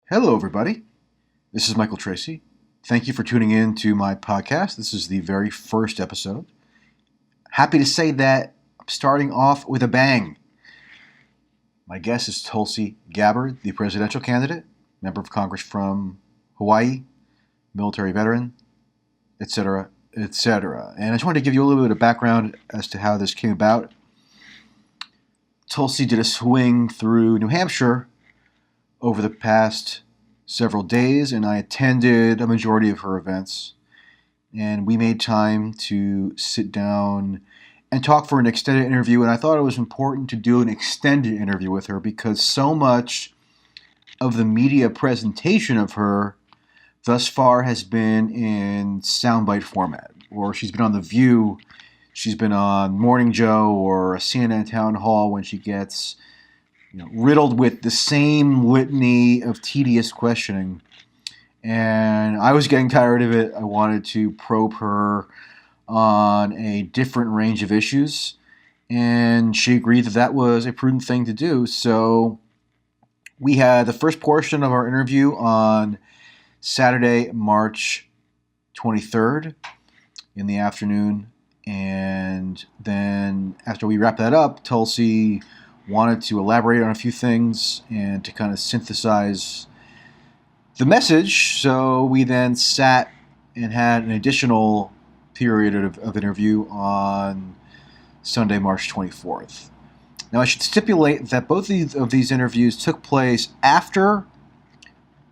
Hello, everybody. This is Michael Tracey. Thank you for tuning in to my podcast. This is the very first episode. Happy to say that I'm starting off with a bang. My guest is Tulsi Gabbard, the presidential candidate, member of Congress from Hawaii, military veteran, etc., etc. And I just wanted to give you a little bit of background as to how this came about. Tulsi did a swing through New Hampshire over the past several days, and I attended a majority of her events. And we made time to sit down and talk for an extended interview. And I thought it was important to do an extended interview with her because so much of the media presentation of her thus far has been in soundbite format. Or she's been on The View, she's been on Morning Joe or a CNN town hall when she gets riddled with the same litany of tedious questioning. And I was getting tired of it. I wanted to probe her on a different range of issues. And she agreed that that was a prudent thing to do. So we had the first portion of our interview on Saturday, March 23rd in the afternoon. And then after we wrapped that up, Tulsi wanted to elaborate on a few things and to kind of synthesize the message. So we then sat and had an additional period of interview on Sunday, March 24th. Now, I should stipulate that both of these interviews took place after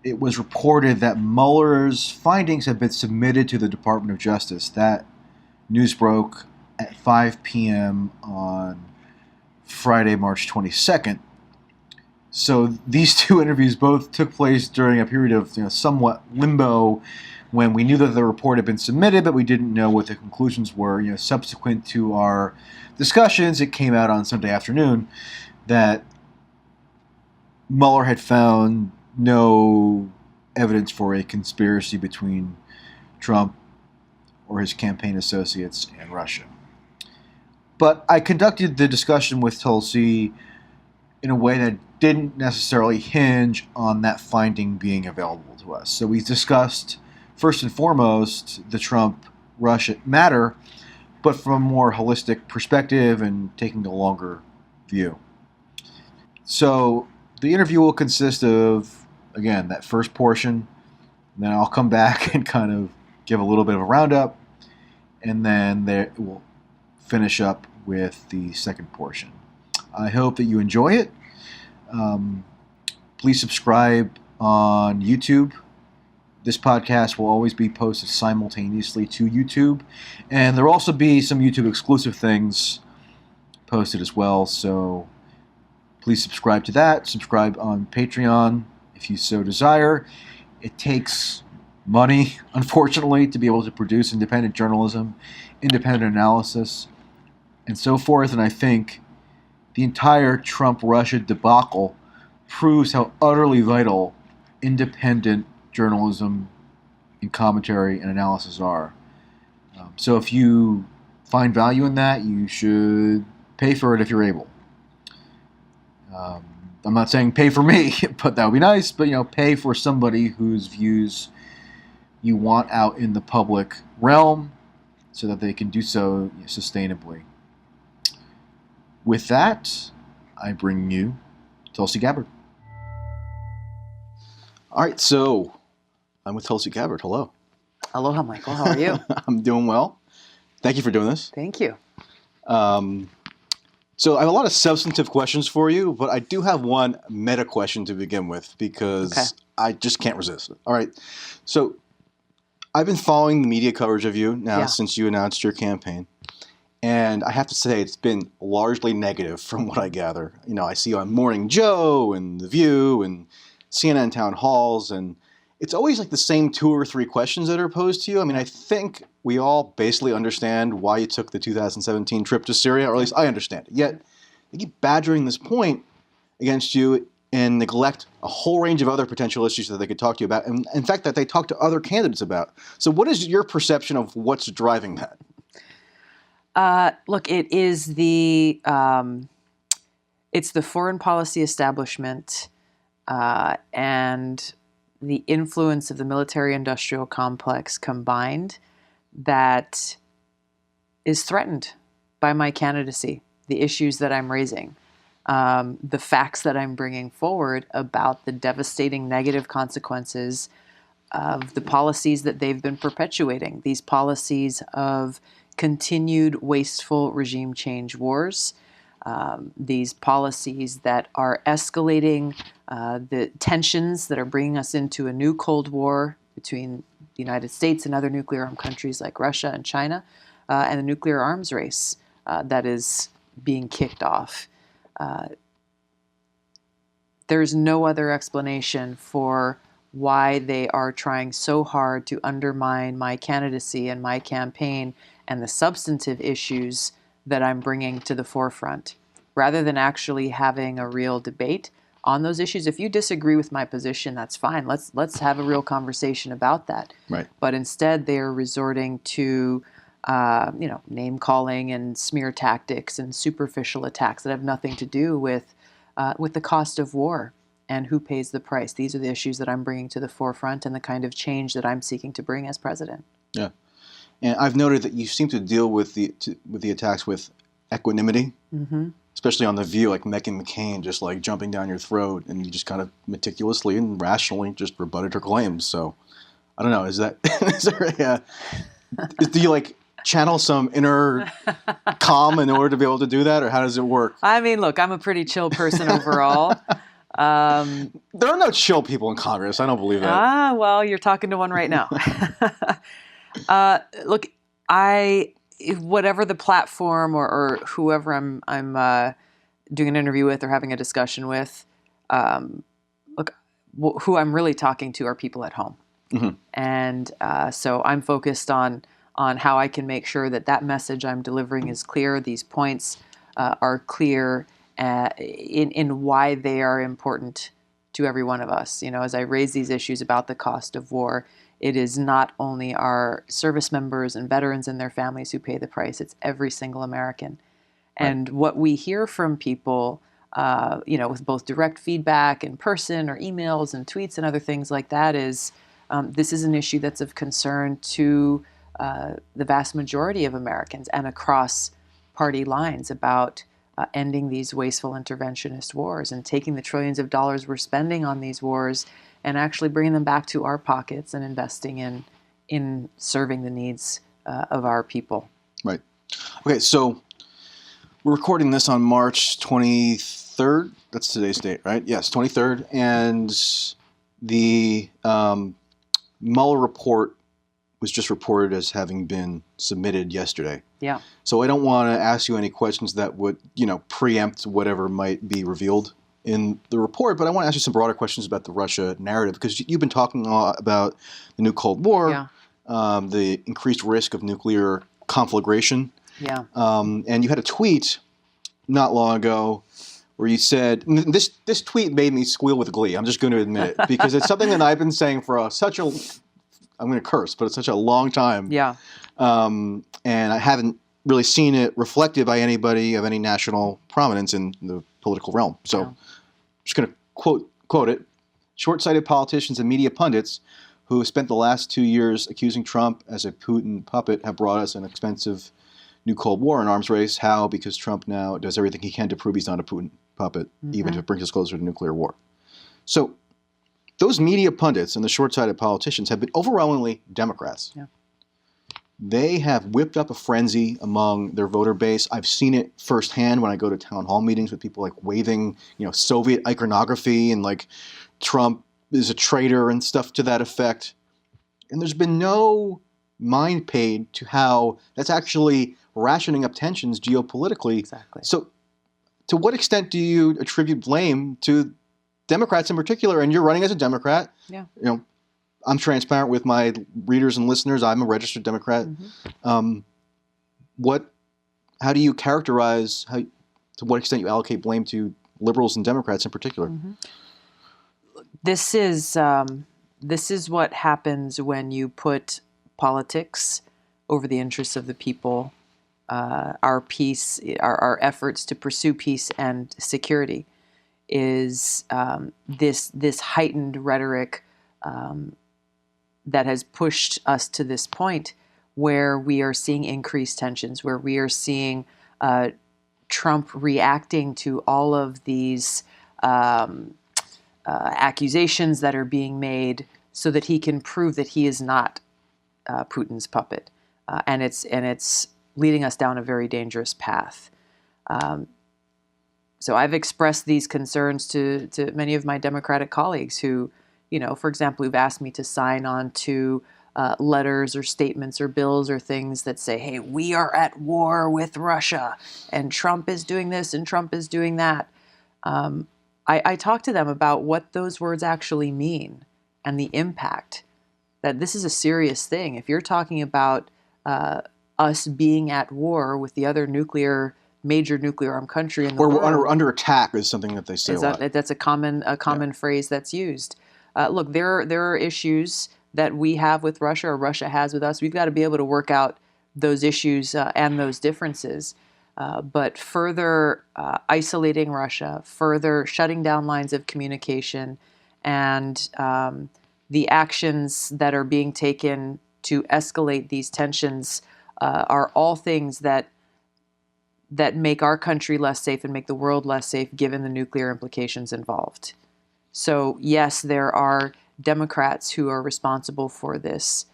it was reported that Mueller's findings had been submitted to the Department of Justice. That news broke at 5 p.m. on Friday, March 22nd. So these two interviews both took place during a period of somewhat limbo when we knew that the report had been submitted, but we didn't know what the conclusions were. Subsequent to our discussions, it came out on Sunday afternoon that Mueller had found no evidence for a conspiracy between Trump or his campaign associates and Russia. But I conducted the discussion with Tulsi in a way that didn't necessarily hinge on that finding being available to us. So we discussed, first and foremost, the Trump-Russia matter, but from a more holistic perspective and taking a longer view. So the interview will consist of, again, that first portion. Then I'll come back and kind of give a little bit of a roundup, and then we'll finish up with the second portion. I hope that you enjoy it. Please subscribe on YouTube. This podcast will always be posted simultaneously to YouTube, and there will also be some YouTube exclusive things posted as well, so please subscribe to that. Subscribe on Patreon if you so desire. It takes money, unfortunately, to be able to produce independent journalism, independent analysis, and so forth. And I think the entire Trump-Russia debacle proves how utterly vital independent journalism and commentary and analysis are. So if you find value in that, you should pay for it if you're able. I'm not saying pay for me, but that would be nice. But pay for somebody whose views you want out in the public realm, so that they can do so sustainably. With that, I bring you Tulsi Gabbard. All right, so I'm with Tulsi Gabbard. Hello. Aloha, Michael. How are you? I'm doing well. Thank you for doing this. Thank you. So I have a lot of substantive questions for you, but I do have one meta question to begin with because I just can't resist it. All right. So I've been following the media coverage of you now since you announced your campaign. And I have to say it's been largely negative from what I gather. I see you on Morning Joe and The View and CNN town halls, and it's always like the same 2 or 3 questions that are posed to you. I think we all basically understand why you took the 2017 trip to Syria, or at least I understand it. Yet they keep badgering this point against you and neglect a whole range of other potential issues that they could talk to you about, and in fact that they talk to other candidates about. So what is your perception of what's driving that? Look, it's the foreign policy establishment and the influence of the military-industrial complex combined that is threatened by my candidacy, the issues that I'm raising, the facts that I'm bringing forward about the devastating negative consequences of the policies that they've been perpetuating, these policies of continued wasteful regime change wars, these policies that are escalating the tensions that are bringing us into a new Cold War between the United States and other nuclear-armed countries like Russia and China, and the nuclear arms race that is being kicked off. There's no other explanation for why they are trying so hard to undermine my candidacy and my campaign and the substantive issues that I'm bringing to the forefront, rather than actually having a real debate on those issues. If you disagree with my position, that's fine. Let's have a real conversation about that. Right. But instead, they are resorting to name calling and smear tactics and superficial attacks that have nothing to do with the cost of war and who pays the price. These are the issues that I'm bringing to the forefront and the kind of change that I'm seeking to bring as president. Yeah. And I've noted that you seem to deal with the attacks with equanimity, especially on The View, like Meghan McCain just like jumping down your throat, and you just kind of meticulously and rationally just rebutted her claims. So I don't know, is there do you like channel some inner calm in order to be able to do that, or how does it work? I mean, look, I'm a pretty chill person overall. There are no chill people in Congress. I don't believe that. Well, you're talking to one right now. Look, whatever the platform or whoever I'm doing an interview with or having a discussion with, who I'm really talking to are people at home. And so I'm focused on how I can make sure that message I'm delivering is clear. These points are clear in why they are important to every one of us. You know, as I raise these issues about the cost of war, it is not only our service members and veterans and their families who pay the price, it's every single American. Right. And what we hear from people, with both direct feedback in person or emails and tweets and other things like that is, this is an issue that's of concern to the vast majority of Americans and across party lines about ending these wasteful interventionist wars and taking the trillions of dollars we're spending on these wars and actually bringing them back to our pockets and investing in serving the needs of our people. Right. Okay, so we're recording this on March 23rd. That's today's date, right? Yes, 23rd. And the Mueller report was just reported as having been submitted yesterday. Yeah. So I don't want to ask you any questions that would, preempt whatever might be revealed in the report, but I want to ask you some broader questions about the Russia narrative, because you've been talking a lot about the new Cold War, the increased risk of nuclear conflagration. Yeah. And you had a tweet not long ago where you said, this tweet made me squeal with glee. I'm just going to admit it, because it's something that I've been saying for I'm going to curse, but it's such a long time. Yeah. And I haven't really seen it reflected by anybody of any national prominence in the political realm. So I'm just going to quote it. Short-sighted politicians and media pundits who have spent the last 2 years accusing Trump as a Putin puppet have brought us an expensive new Cold War and arms race. How? Because Trump now does everything he can to prove he's not a Putin puppet, even if it brings us closer to nuclear war. So those media pundits and the short-sighted politicians have been overwhelmingly Democrats. Yeah. They have whipped up a frenzy among their voter base. I've seen it firsthand when I go to town hall meetings with people like waving, Soviet iconography and like Trump is a traitor and stuff to that effect. And there's been no mind paid to how that's actually rationing up tensions geopolitically. Exactly. So to what extent do you attribute blame to Democrats in particular? And you're running as a Democrat. Yeah. I'm transparent with my readers and listeners. I'm a registered Democrat. How do you characterize to what extent you allocate blame to liberals and Democrats in particular? This is what happens when you put politics over the interests of the people. Our peace, our efforts to pursue peace and security, is this heightened rhetoric that has pushed us to this point where we are seeing increased tensions, where we are seeing Trump reacting to all of these accusations that are being made so that he can prove that he is not Putin's puppet. And it's leading us down a very dangerous path. So I've expressed these concerns to many of my Democratic colleagues who, for example, who've asked me to sign on to letters or statements or bills or things that say, hey, we are at war with Russia and Trump is doing this and Trump is doing that. I talk to them about what those words actually mean and the impact, that this is a serious thing. If you're talking about us being at war with the other major nuclear armed country in the world. Or under attack is something that they say a lot. That's a common phrase that's used. Look, there are issues that we have with Russia or Russia has with us. We've got to be able to work out those issues and those differences. But further isolating Russia, further shutting down lines of communication, and the actions that are being taken to escalate these tensions are all things that make our country less safe and make the world less safe given the nuclear implications involved. So yes, there are Democrats who are responsible for this,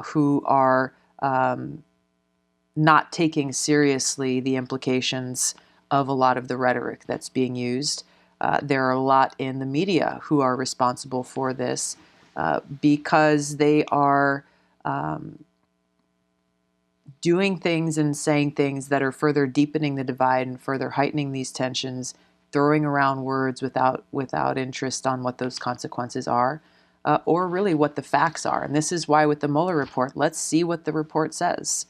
who are not taking seriously the implications of a lot of the rhetoric that's being used. There are a lot in the media who are responsible for this because they are doing things and saying things that are further deepening the divide and further heightening these tensions, throwing around words without interest on what those consequences are, or really what the facts are. And this is why with the Mueller report, let's see what the report says.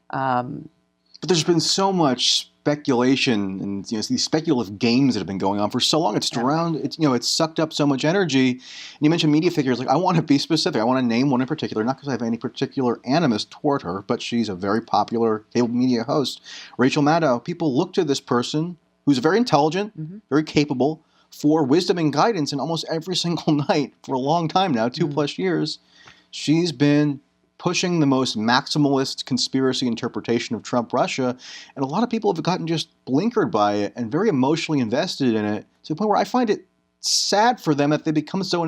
But there's been so much speculation and these speculative games that have been going on for so long. It's sucked up so much energy. And you mentioned media figures. Like, I want to be specific. I want to name one in particular, not because I have any particular animus toward her, but she's a very popular cable media host, Rachel Maddow. People look to this person who's very intelligent, very capable, for wisdom and guidance. And almost every single night for a long time now, 2+ years, she's been pushing the most maximalist conspiracy interpretation of Trump-Russia, and a lot of people have gotten just blinkered by it and very emotionally invested in it, to the point where I find it sad for them that they become so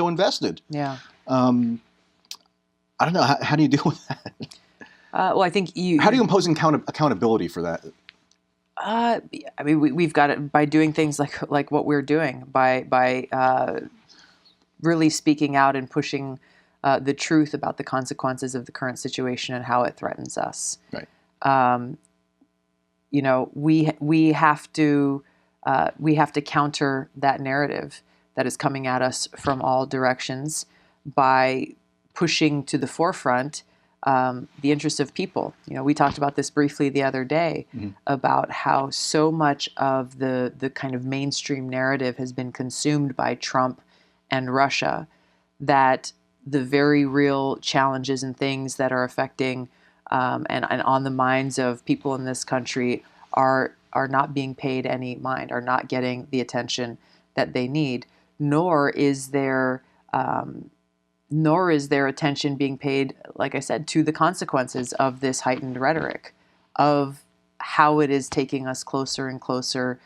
invested. Yeah. I don't know. How do you deal with that? Well, I think How do you impose accountability for that? I mean, we've got it by doing things like what we're doing, by really speaking out and pushing the truth about the consequences of the current situation and how it threatens us. Right. We have to counter that narrative that is coming at us from all directions by pushing to the forefront the interests of people. We talked about this briefly the other day about how so much of the kind of mainstream narrative has been consumed by Trump and Russia, that the very real challenges and things that are affecting and on the minds of people in this country are not being paid any mind, are not getting the attention that they need, nor is their attention being paid, like I said, to the consequences of this heightened rhetoric, of how it is taking us closer and closer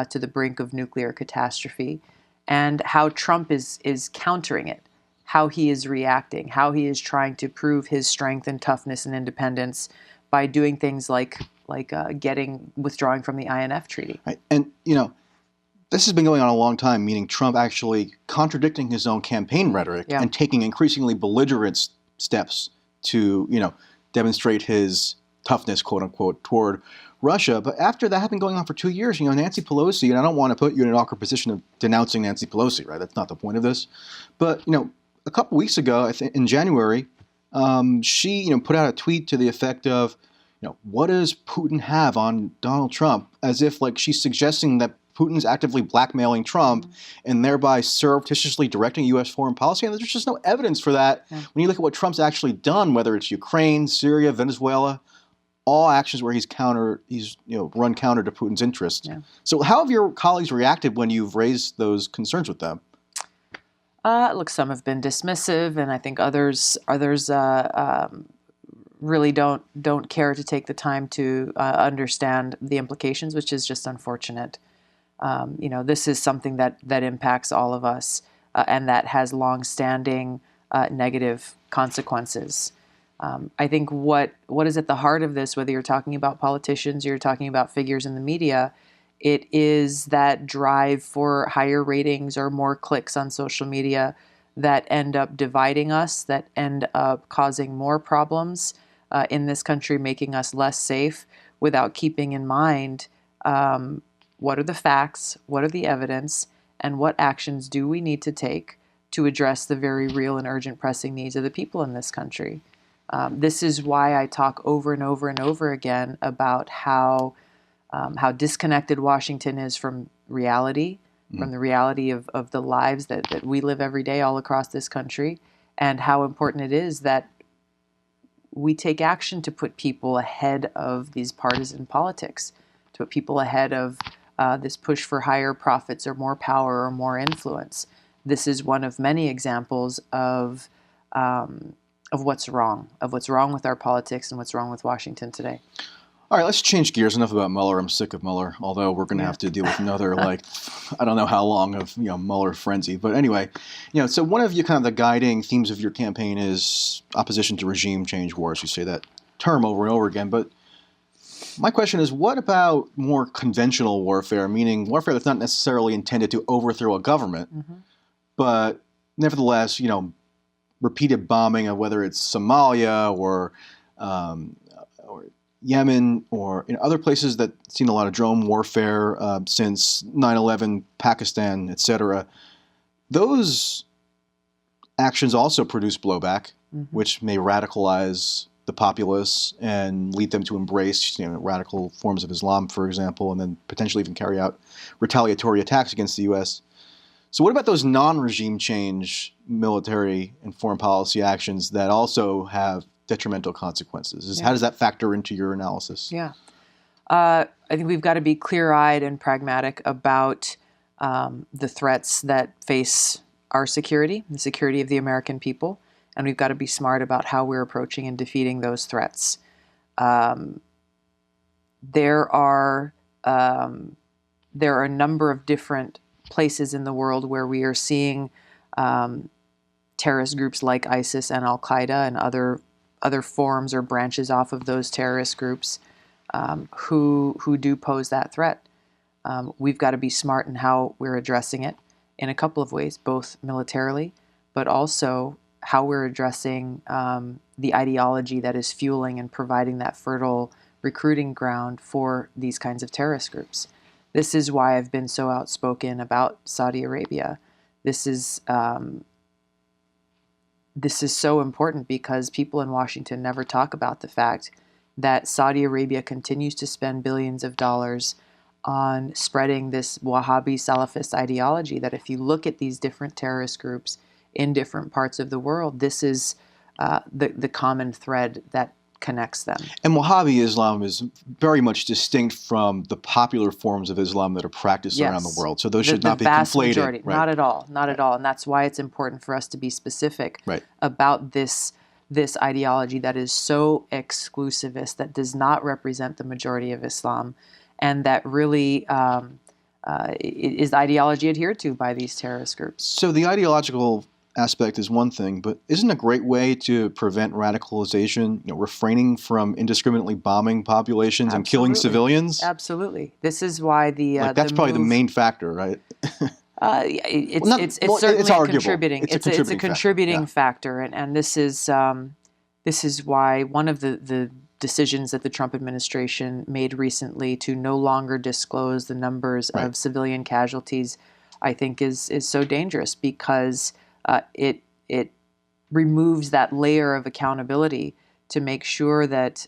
to the brink of nuclear catastrophe, and how Trump is countering it, how he is reacting, how he is trying to prove his strength and toughness and independence by doing things like withdrawing from the INF treaty. Right. And this has been going on a long time, meaning Trump actually contradicting his own campaign rhetoric and taking increasingly belligerent steps to demonstrate his toughness, quote unquote, toward Russia. But after that had been going on for 2 years, Nancy Pelosi, and I don't want to put you in an awkward position of denouncing Nancy Pelosi, right? That's not the point of this. But a couple weeks ago, I think in January, she put out a tweet to the effect of, what does Putin have on Donald Trump? As if she's suggesting that Putin's actively blackmailing Trump and thereby surreptitiously directing U.S. foreign policy. And there's just no evidence for that when you look at what Trump's actually done, whether it's Ukraine, Syria, Venezuela, all actions where he's run counter to Putin's interests. Yeah. So how have your colleagues reacted when you've raised those concerns with them? Look, some have been dismissive, and I think others really don't care to take the time to understand the implications, which is just unfortunate. This is something that impacts all of us, and that has long-standing negative consequences. I think what is at the heart of this, whether you're talking about politicians or you're talking about figures in the media, it is that drive for higher ratings or more clicks on social media that end up dividing us, that end up causing more problems in this country, making us less safe, without keeping in mind what are the facts, what are the evidence, and what actions do we need to take to address the very real and urgent pressing needs of the people in this country. This is why I talk over and over and over again about how disconnected Washington is from reality, from the reality of the lives that we live every day all across this country, and how important it is that we take action to put people ahead of these partisan politics, to put people ahead of this push for higher profits or more power or more influence. This is one of many examples of what's wrong with our politics and what's wrong with Washington today. All right, let's change gears. Enough about Mueller. I'm sick of Mueller, although we're going to have to deal with another, I don't know how long of, Mueller frenzy. But anyway, so one of kind of the guiding themes of your campaign is opposition to regime change wars. You say that term over and over again. But my question is, what about more conventional warfare, meaning warfare that's not necessarily intended to overthrow a government, but nevertheless, repeated bombing of whether it's Somalia or Yemen or in other places that seen a lot of drone warfare since 9/11, Pakistan, etc. Those actions also produce blowback, which may radicalize the populace and lead them to embrace radical forms of Islam, for example, and then potentially even carry out retaliatory attacks against the U.S. So what about those non-regime change military and foreign policy actions that also have detrimental consequences? How does that factor into your analysis? Yeah. I think we've got to be clear-eyed and pragmatic about the threats that face our security, the security of the American people, and we've got to be smart about how we're approaching and defeating those threats. There are a number of different places in the world where we are seeing terrorist groups like ISIS and Al-Qaeda and other forms or branches off of those terrorist groups who do pose that threat. We've got to be smart in how we're addressing it in a couple of ways, both militarily, but also how we're addressing the ideology that is fueling and providing that fertile recruiting ground for these kinds of terrorist groups. This is why I've been so outspoken about Saudi Arabia. This is so important because people in Washington never talk about the fact that Saudi Arabia continues to spend billions of dollars on spreading this Wahhabi Salafist ideology, that if you look at these different terrorist groups in different parts of the world, this is the common thread that connects them. And Wahhabi Islam is very much distinct from the popular forms of Islam that are practiced around the world. So those should not be vast conflated. Majority. Right. Not at all. Not at all. And that's why it's important for us to be specific about this ideology that is so exclusivist, that does not represent the majority of Islam, and that really is the ideology adhered to by these terrorist groups. So the ideological aspect is one thing, but isn't a great way to prevent radicalization, refraining from indiscriminately bombing populations and killing civilians? Absolutely. This is why that's probably the main factor, right? It's certainly contributing. It's a contributing factor, and this is why one of the decisions that the Trump administration made recently to no longer disclose the numbers of civilian casualties, I think is so dangerous, because it removes that layer of accountability to make sure that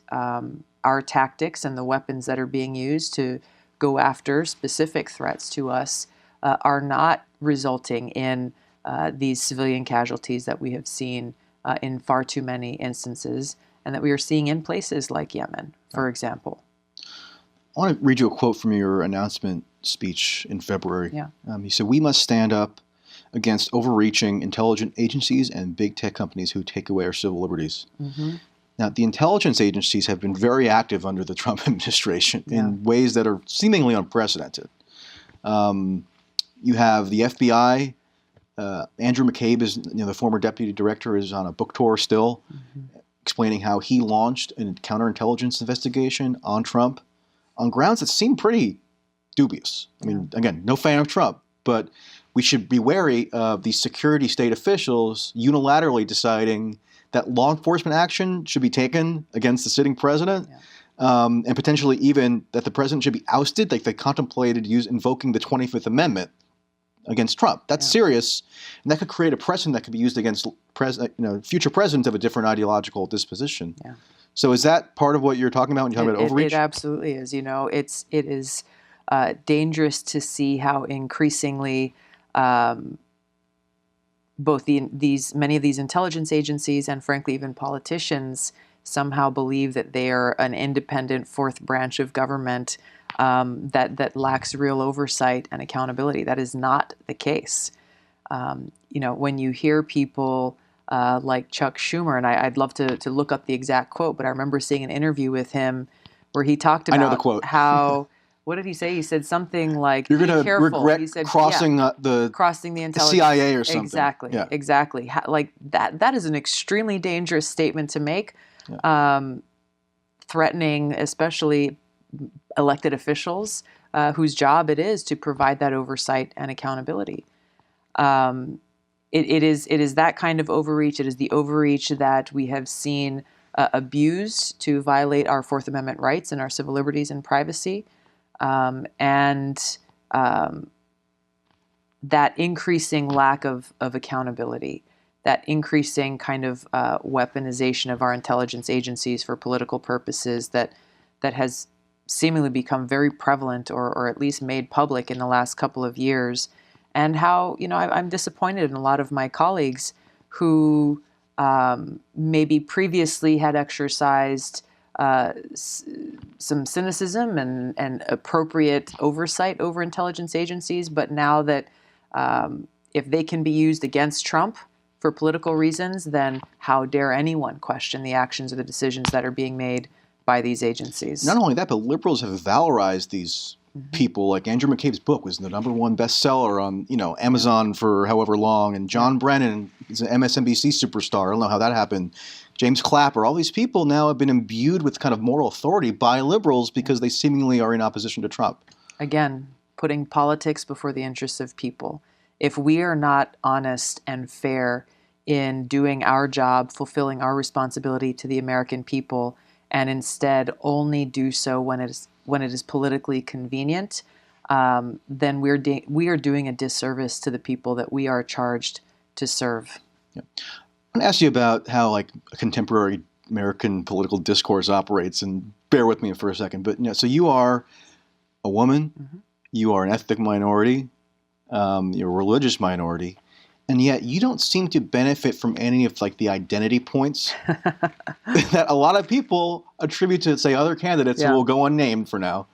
our tactics and the weapons that are being used to go after specific threats to us are not resulting in these civilian casualties that we have seen in far too many instances, and that we are seeing in places like Yemen, for example. I want to read you a quote from your announcement speech in February. Yeah. You said, "We must stand up against overreaching intelligence agencies and big tech companies who take away our civil liberties. Mm-hmm. Now, the intelligence agencies have been very active under the Trump administration in ways that are seemingly unprecedented. You have the FBI. Andrew McCabe is, the former deputy director, is on a book tour still, explaining how he launched a counterintelligence investigation on Trump on grounds that seem pretty dubious. I mean, again, no fan of Trump, but we should be wary of these security state officials unilaterally deciding that law enforcement action should be taken against the sitting president, and potentially even that the president should be ousted. Like they contemplated invoking the 25th Amendment against Trump. That's serious, and that could create a precedent that could be used against future presidents of a different ideological disposition. Yeah. So is that part of what you're talking about when you're talking about overreach? It absolutely is. It is dangerous to see how increasingly both many of these intelligence agencies and frankly even politicians somehow believe that they are an independent fourth branch of government that lacks real oversight and accountability. That is not the case. When you hear people like Chuck Schumer, and I'd love to look up the exact quote, but I remember seeing an interview with him where he talked about I know the quote. how. What did he say? He said something like, "You're going to regret he said, crossing the intelligence CIA or something." Exactly, yeah. exactly. Like that is an extremely dangerous statement to make, threatening especially elected officials whose job it is to provide that oversight and accountability. It is that kind of overreach. It is the overreach that we have seen abused to violate our Fourth Amendment rights and our civil liberties and privacy. That increasing lack of accountability, that increasing kind of weaponization of our intelligence agencies for political purposes that has seemingly become very prevalent or at least made public in the last couple of years, and how I'm disappointed in a lot of my colleagues who maybe previously had exercised some cynicism and appropriate oversight over intelligence agencies, but now that if they can be used against Trump for political reasons, then how dare anyone question the actions or the decisions that are being made by these agencies? Not only that, but liberals have valorized these people. Like Andrew McCabe's book was the #1 bestseller on Amazon for however long, and John Brennan is an MSNBC superstar. I don't know how that happened. James Clapper, all these people now have been imbued with kind of moral authority by liberals because they seemingly are in opposition to Trump. Again, putting politics before the interests of people. If we are not honest and fair in doing our job, fulfilling our responsibility to the American people, and instead only do so when it is politically convenient, then we are doing a disservice to the people that we are charged to serve. Yeah. I want to ask you about how a contemporary American political discourse operates, and bear with me for a second. But so you are a woman, you are an ethnic minority, you're a religious minority, and yet you don't seem to benefit from any of the identity points that a lot of people attribute to, say, other candidates who will go unnamed for now.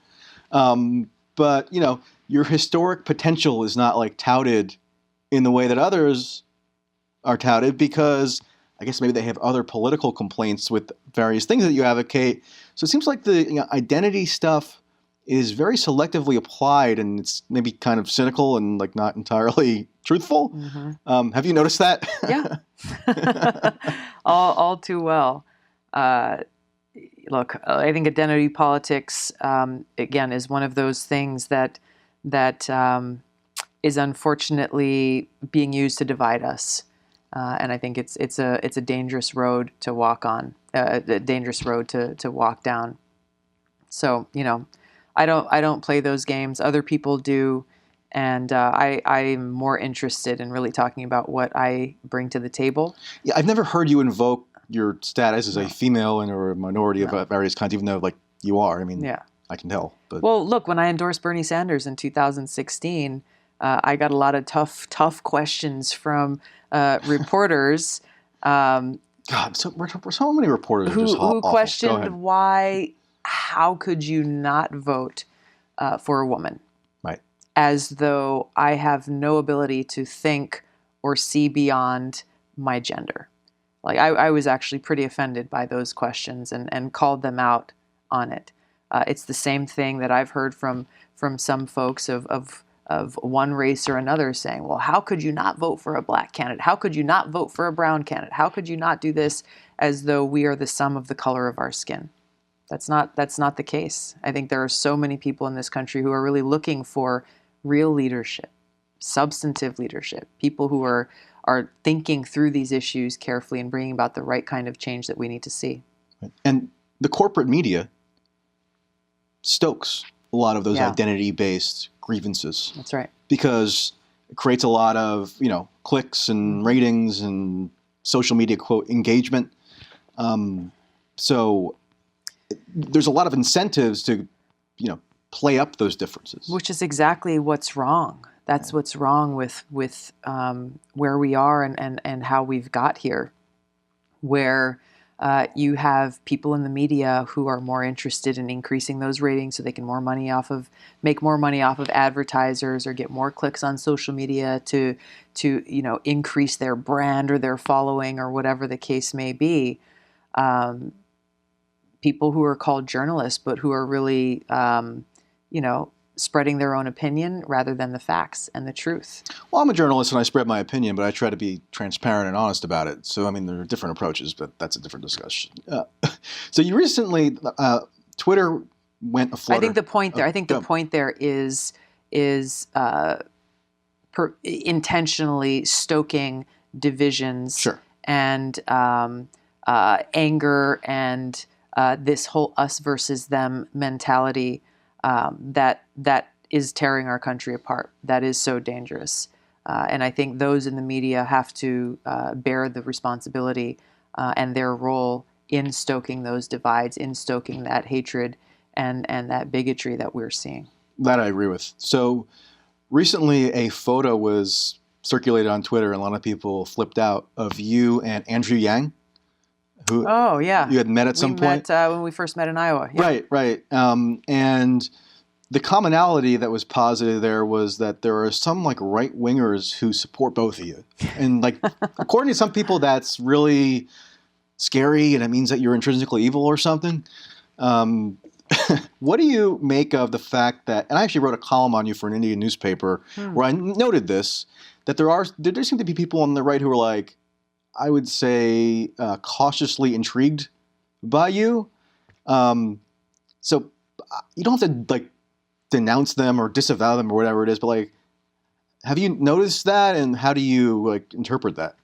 But your historic potential is not touted in the way that others are touted, because I guess maybe they have other political complaints with various things that you advocate. So it seems like the identity stuff is very selectively applied, and it's maybe kind of cynical and not entirely truthful. Have you noticed that? Yeah, all too well. Look, I think identity politics again is one of those things that is unfortunately being used to divide us. And I think it's a dangerous road to walk on, a dangerous road to walk down. So I don't play those games. Other people do, and I'm more interested in really talking about what I bring to the table. Yeah, I've never heard you invoke your status as a female or a minority of various kinds, even though you are. I mean, I can tell. But well, look, when I endorsed Bernie Sanders in 2016. I got a lot of tough questions from reporters. God, so many reporters are just who questioned how could you not vote for a woman? Right. As though I have no ability to think or see beyond my gender. Like I was actually pretty offended by those questions and called them out on it. It's the same thing that I've heard from some folks of one race or another saying, well, how could you not vote for a black candidate? How could you not vote for a brown candidate? How could you not do this, as though we are the sum of the color of our skin? That's not the case. I think there are so many people in this country who are really looking for real leadership, substantive leadership, people who are thinking through these issues carefully and bringing about the right kind of change that we need to see. And the corporate media stokes a lot of those identity-based grievances. That's right. Because it creates a lot of, clicks and ratings and social media, quote, engagement. So there's a lot of incentives to, play up those differences. Which is exactly what's wrong. That's what's wrong with where we are and how we've got here, where you have people in the media who are more interested in increasing those ratings so they can make more money off of advertisers or get more clicks on social media to increase their brand or their following or whatever the case may be. People who are called journalists, but who are really spreading their own opinion rather than the facts and the truth. Well, I'm a journalist and I spread my opinion, but I try to be transparent and honest about it. So, there are different approaches, but that's a different discussion. So you recently, Twitter went aflutter. I think the point there is intentionally stoking divisions sure. and anger and this whole us versus them mentality that is tearing our country apart. That is so dangerous. And I think those in the media have to bear the responsibility and their role in stoking those divides, in stoking that hatred and that bigotry that we're seeing. That I agree with. So recently a photo was circulated on Twitter and a lot of people flipped out of you and Andrew Yang. Who you had met at some point? When we first met in Iowa. Yeah. Right. And the commonality that was posited there was that there are some right-wingers who support both of you. And according to some people, that's really scary and it means that you're intrinsically evil or something. What do you make of the fact that, and I actually wrote a column on you for an Indian newspaper where I noted this, that there seem to be people on the right who are I would say, cautiously intrigued by you. So you don't have to denounce them or disavow them or whatever it is, but have you noticed that, and how do you interpret that?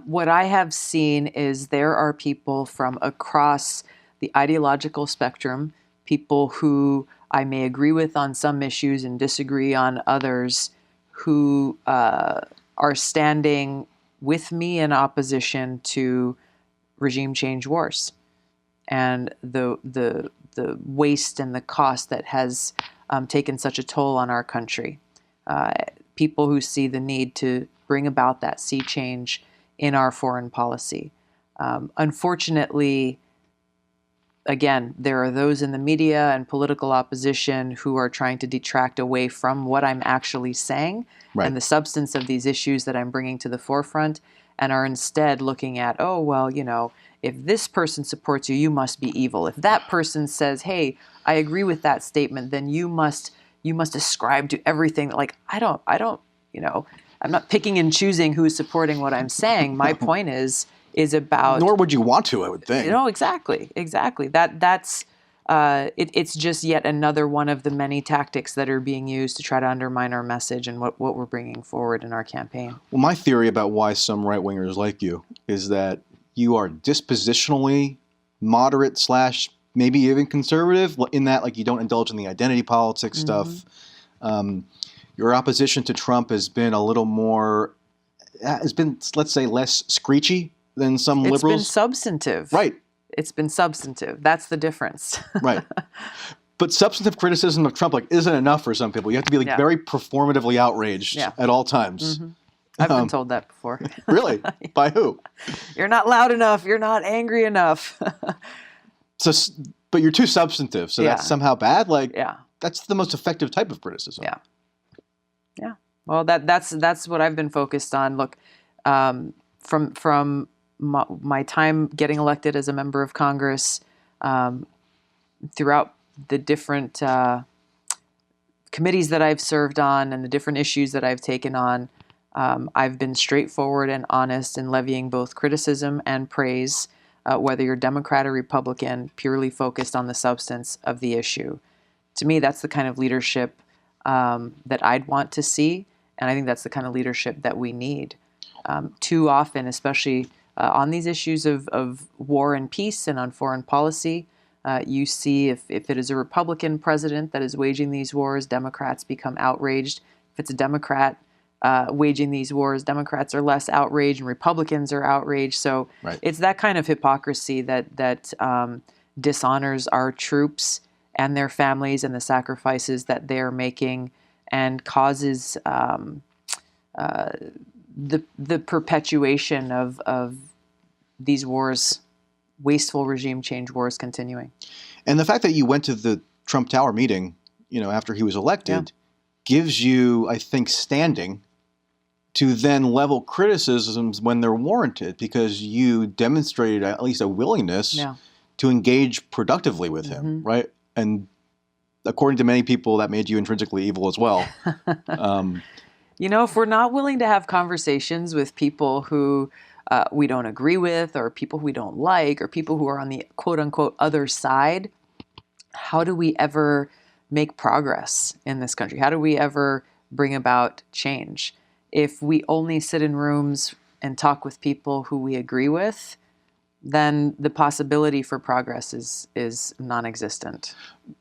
What I have seen is there are people from across the ideological spectrum, people who I may agree with on some issues and disagree on others, who are standing with me in opposition to regime change wars and the waste and the cost that has taken such a toll on our country. People who see the need to bring about that sea change in our foreign policy. Unfortunately, again, there are those in the media and political opposition who are trying to detract away from what I'm actually saying and the substance of these issues that I'm bringing to the forefront, and are instead looking at, if this person supports you, you must be evil. If that person says, hey, I agree with that statement, then you must ascribe to everything. I don't, I'm not picking and choosing who's supporting what I'm saying. My point is about. Nor would you want to, I would think. Exactly. That's it's just yet another one of the many tactics that are being used to try to undermine our message and what we're bringing forward in our campaign. Well, my theory about why some right-wingers like you is that you are dispositionally moderate / maybe even conservative, in that you don't indulge in the identity politics stuff. Your opposition to Trump has been let's say, less screechy than some liberals. It's been substantive. Right. It's been substantive. That's the difference. Right. But substantive criticism of Trump isn't enough for some people. You have to be very performatively outraged at all times. I've been told that before. Really? By who? You're not loud enough. You're not angry enough. But you're too substantive. So that's somehow bad? Yeah. That's the most effective type of criticism. Yeah. Well, that's what I've been focused on. Look, from my time getting elected as a member of Congress, throughout the different committees that I've served on and the different issues that I've taken on, I've been straightforward and honest in levying both criticism and praise, whether you're Democrat or Republican, purely focused on the substance of the issue. To me, that's the kind of leadership that I'd want to see, and I think that's the kind of leadership that we need. Too often, especially on these issues of war and peace and on foreign policy, you see if it is a Republican president that is waging these wars, Democrats become outraged. If it's a Democrat waging these wars, Democrats are less outraged and Republicans are outraged. So It's that kind of hypocrisy that dishonors our troops and their families and the sacrifices that they're making, and causes the perpetuation of these wars, wasteful regime change wars continuing. And the fact that you went to the Trump Tower meeting, after he was elected, gives you, I think, standing to then level criticisms when they're warranted, because you demonstrated at least a willingness to engage productively with him, right? And according to many people, that made you intrinsically evil as well. If we're not willing to have conversations with people who we don't agree with, or people we don't like, or people who are on the quote-unquote other side, how do we ever make progress in this country? How do we ever bring about change? If we only sit in rooms and talk with people who we agree with, then the possibility for progress is non-existent.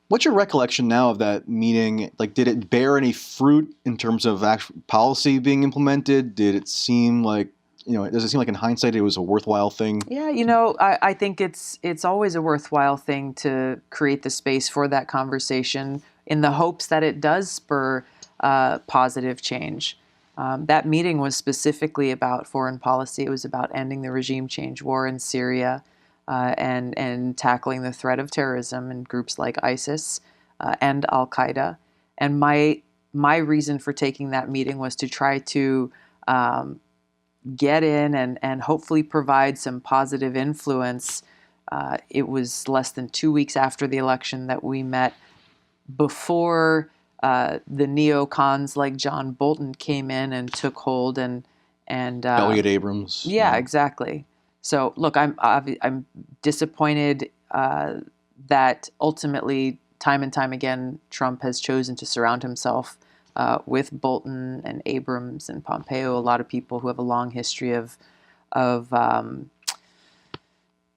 What's your recollection now of that meeting? Like, did it bear any fruit in terms of actual policy being implemented? Did it seem like, does it seem like in hindsight it was a worthwhile thing? Yeah, I think it's always a worthwhile thing to create the space for that conversation in the hopes that it does spur positive change. That meeting was specifically about foreign policy. It was about ending the regime change war in Syria and tackling the threat of terrorism in groups like ISIS and Al-Qaeda. And my reason for taking that meeting was to try to get in and hopefully provide some positive influence. It was less than 2 weeks after the election that we met, before the neocons like John Bolton came in and took hold and Elliot Abrams. Yeah, exactly. So look, I'm disappointed that ultimately, time and time again, Trump has chosen to surround himself with Bolton and Abrams and Pompeo, a lot of people who have a long history of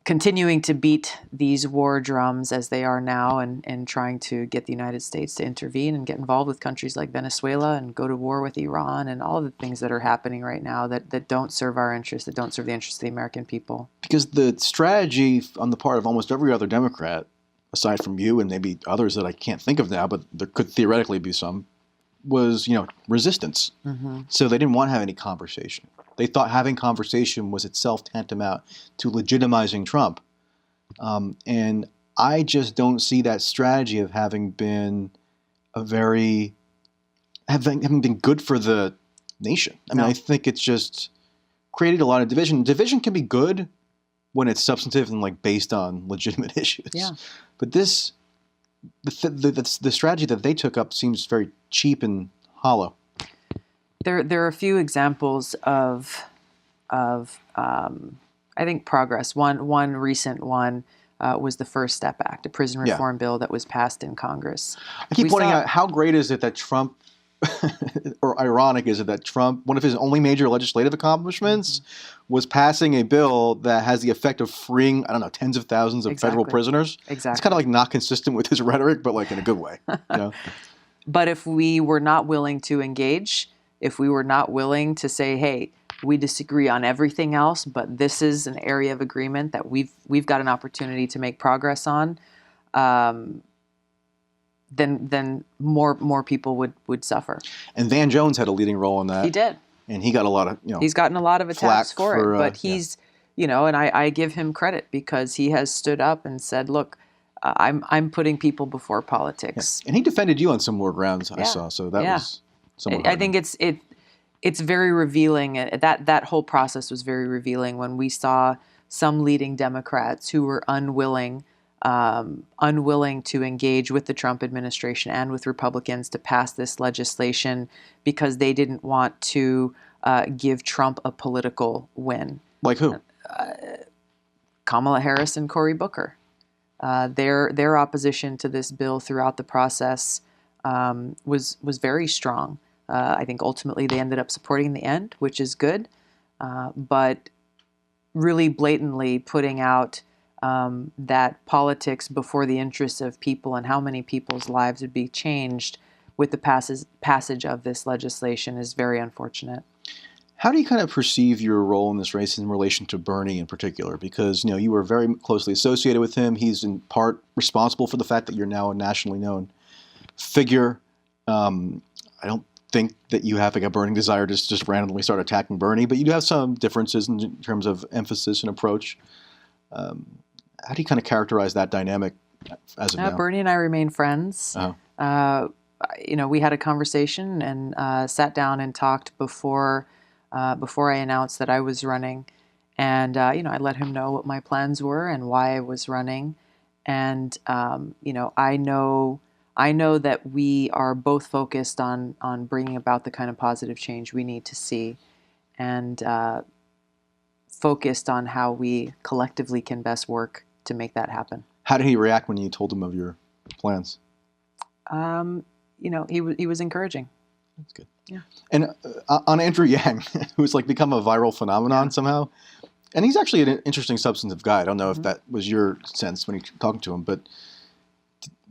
continuing to beat these war drums as they are now, and trying to get the United States to intervene and get involved with countries like Venezuela and go to war with Iran and all of the things that are happening right now that don't serve our interests, that don't serve the interests of the American people. Because the strategy on the part of almost every other Democrat, aside from you and maybe others that I can't think of now, but there could theoretically be some, was, resistance. So they didn't want to have any conversation. They thought having conversation was itself tantamount to legitimizing Trump. And I just don't see that strategy of having been having been good for the nation. I mean, I think it's just created a lot of division. Division can be good when it's substantive and based on legitimate issues. Yeah. But the strategy that they took up seems very cheap and hollow. There are a few examples of I think progress. One recent one was the First Step Act, a prison reform bill that was passed in Congress. I keep pointing out how great is it that Trump, or ironic is it that Trump, one of his only major legislative accomplishments was passing a bill that has the effect of freeing, tens of thousands of federal prisoners. Exactly. It's kind of not consistent with his rhetoric, but in a good way. But if we were not willing to engage, if we were not willing to say, hey, we disagree on everything else, but this is an area of agreement that we've got an opportunity to make progress on, then more people would suffer. And Van Jones had a leading role in that. He did. And he got a lot of, he's gotten a lot of attacks for it, but he's, and I give him credit because he has stood up and said, look, I'm putting people before politics. Yeah. And he defended you on some more grounds, I saw, so that was... somewhat I think it's very revealing. That whole process was very revealing when we saw some leading Democrats who were unwilling to engage with the Trump administration and with Republicans to pass this legislation because they didn't want to give Trump a political win. Like who? Kamala Harris and Cory Booker. Their opposition to this bill throughout the process was very strong. I think ultimately they ended up supporting the end, which is good, but really blatantly putting out that politics before the interests of people and how many people's lives would be changed with the passage of this legislation is very unfortunate. How do you kind of perceive your role in this race in relation to Bernie in particular? Because, you were very closely associated with him. He's in part responsible for the fact that you're now a nationally known figure. I don't think that you have like a burning desire to just randomly start attacking Bernie, but you do have some differences in terms of emphasis and approach. How do you kind of characterize that dynamic as of now? Bernie and I remain friends. Uh-huh. We had a conversation and sat down and talked before I announced that I was running. And, I let him know what my plans were and why I was running. And, I know that we are both focused on bringing about the kind of positive change we need to see and focused on how we collectively can best work to make that happen. How did he react when you told him of your plans? He was encouraging. That's good. Yeah. And on Andrew Yang, who's like become a viral phenomenon somehow, and he's actually an interesting substantive guy. I don't know if that was your sense when you're talking to him, but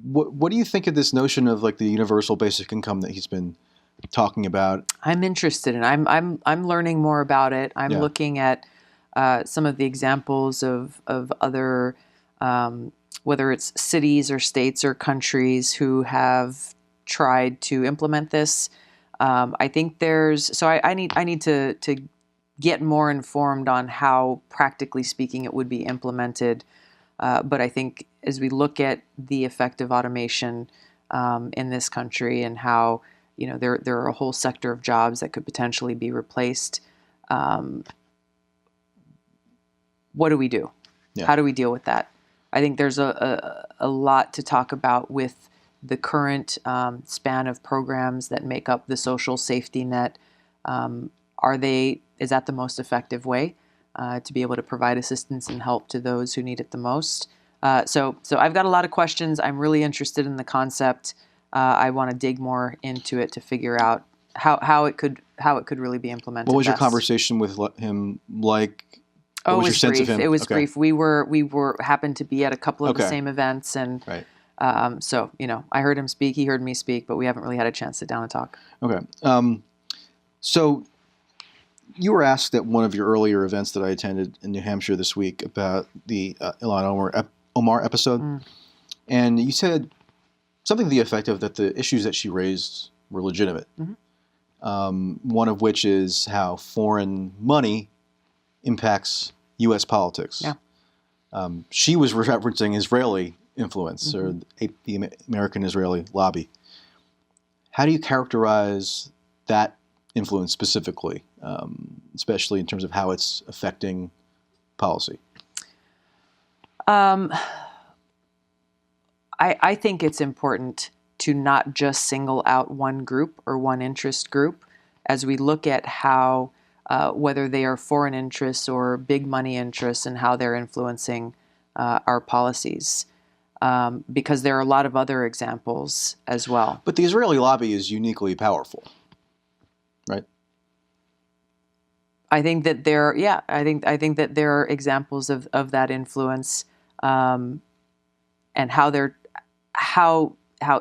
what do you think of this notion of like the universal basic income that he's been talking about? I'm interested in. I'm learning more about it. I'm looking at some of the examples of other, whether it's cities or states or countries who have tried to implement this. I think I need to get more informed on how, practically speaking, it would be implemented. But I think as we look at the effect of automation in this country and how there are a whole sector of jobs that could potentially be replaced, what do we do? Yeah. How do we deal with that? I think there's a lot to talk about with the current span of programs that make up the social safety net. Is that the most effective way to be able to provide assistance and help to those who need it the most? So I've got a lot of questions. I'm really interested in the concept. I want to dig more into it to figure out how it could really be implemented. What was your best. Conversation with him like? What was your sense brief. of him? It was brief. We happened to be at a couple of the same events, and right. I heard him speak, he heard me speak, but we haven't really had a chance to sit down and talk. Okay. So you were asked at one of your earlier events that I attended in New Hampshire this week about the Ilhan Omar episode, and you said something to the effect of that the issues that she raised were legitimate. One of which is how foreign money impacts U.S. politics. Yeah. She was referencing Israeli influence or the American-Israeli lobby. How do you characterize that influence specifically, especially in terms of how it's affecting policy? I think it's important to not just single out one group or one interest group as we look at how, whether they are foreign interests or big money interests and how they're influencing our policies. Because there are a lot of other examples as well. But the Israeli lobby is uniquely powerful, right? I think that I think that there are examples of that influence, and how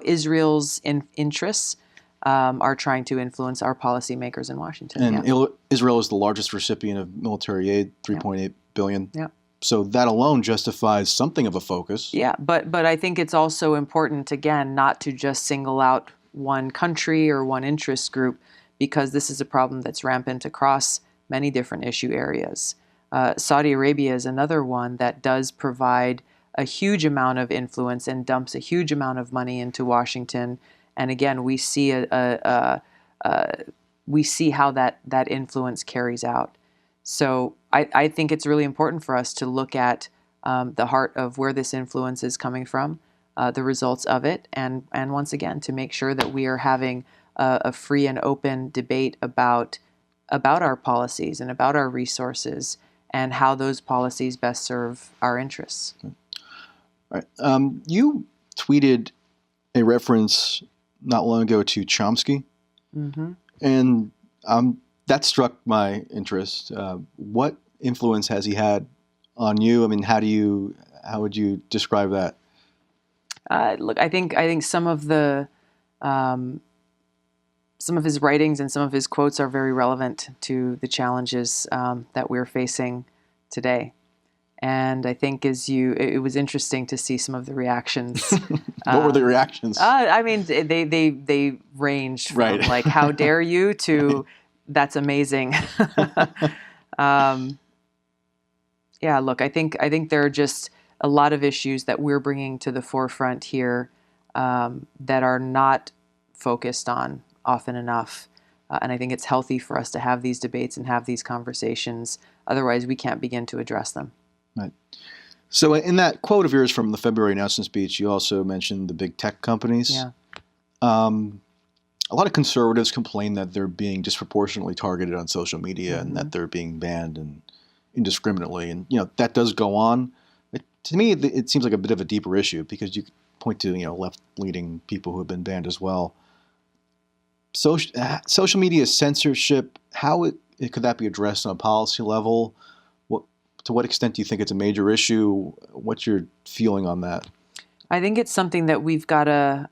Israel's interests are trying to influence our policymakers in Washington. And Israel is the largest recipient of military aid, $3.8 billion. Yeah. So that alone justifies something of a focus. Yeah, but I think it's also important, again, not to just single out one country or one interest group, because this is a problem that's rampant across many different issue areas. Saudi Arabia is another one that does provide a huge amount of influence and dumps a huge amount of money into Washington. And again, we see a we see how that influence carries out. So I think it's really important for us to look at the heart of where this influence is coming from, the results of it, and once again, to make sure that we are having a free and open debate about our policies and about our resources and how those policies best serve our interests. All right. You tweeted a reference not long ago to Chomsky, and that struck my interest. What influence has he had on you? I mean, how would you describe that? Look, I think some of his writings and some of his quotes are very relevant to the challenges that we're facing today. And I think it was interesting to see some of the reactions. What were the reactions? I mean, they ranged from like, "How dare you?" to "That's amazing." Yeah, look, I think there are just a lot of issues that we're bringing to the forefront here that are not focused on often enough. And I think it's healthy for us to have these debates and have these conversations. Otherwise, we can't begin to address them. Right. So in that quote of yours from the February announcement speech, you also mentioned the big tech companies. Yeah. A lot of conservatives complain that they're being disproportionately targeted on social media and that they're being banned and indiscriminately. And, that does go on. To me, it seems like a bit of a deeper issue because you point to, left-leaning people who have been banned as well. Social media censorship, how could that be addressed on a policy level? To what extent do you think it's a major issue? What's your feeling on that? I think it's something that we've got to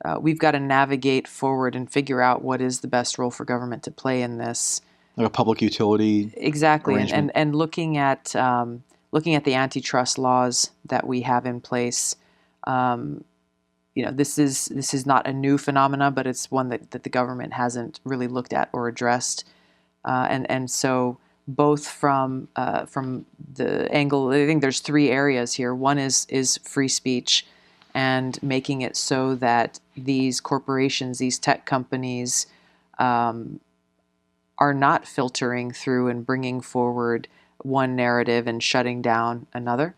navigate forward and figure out what is the best role for government to play in this. Like a public utility. Exactly, and looking at the antitrust laws that we have in place. This is not a new phenomena, but it's one that the government hasn't really looked at or addressed, and so. Both from the angle, I think there's three areas here. One is free speech, and making it so that these corporations, these tech companies, are not filtering through and bringing forward one narrative and shutting down another.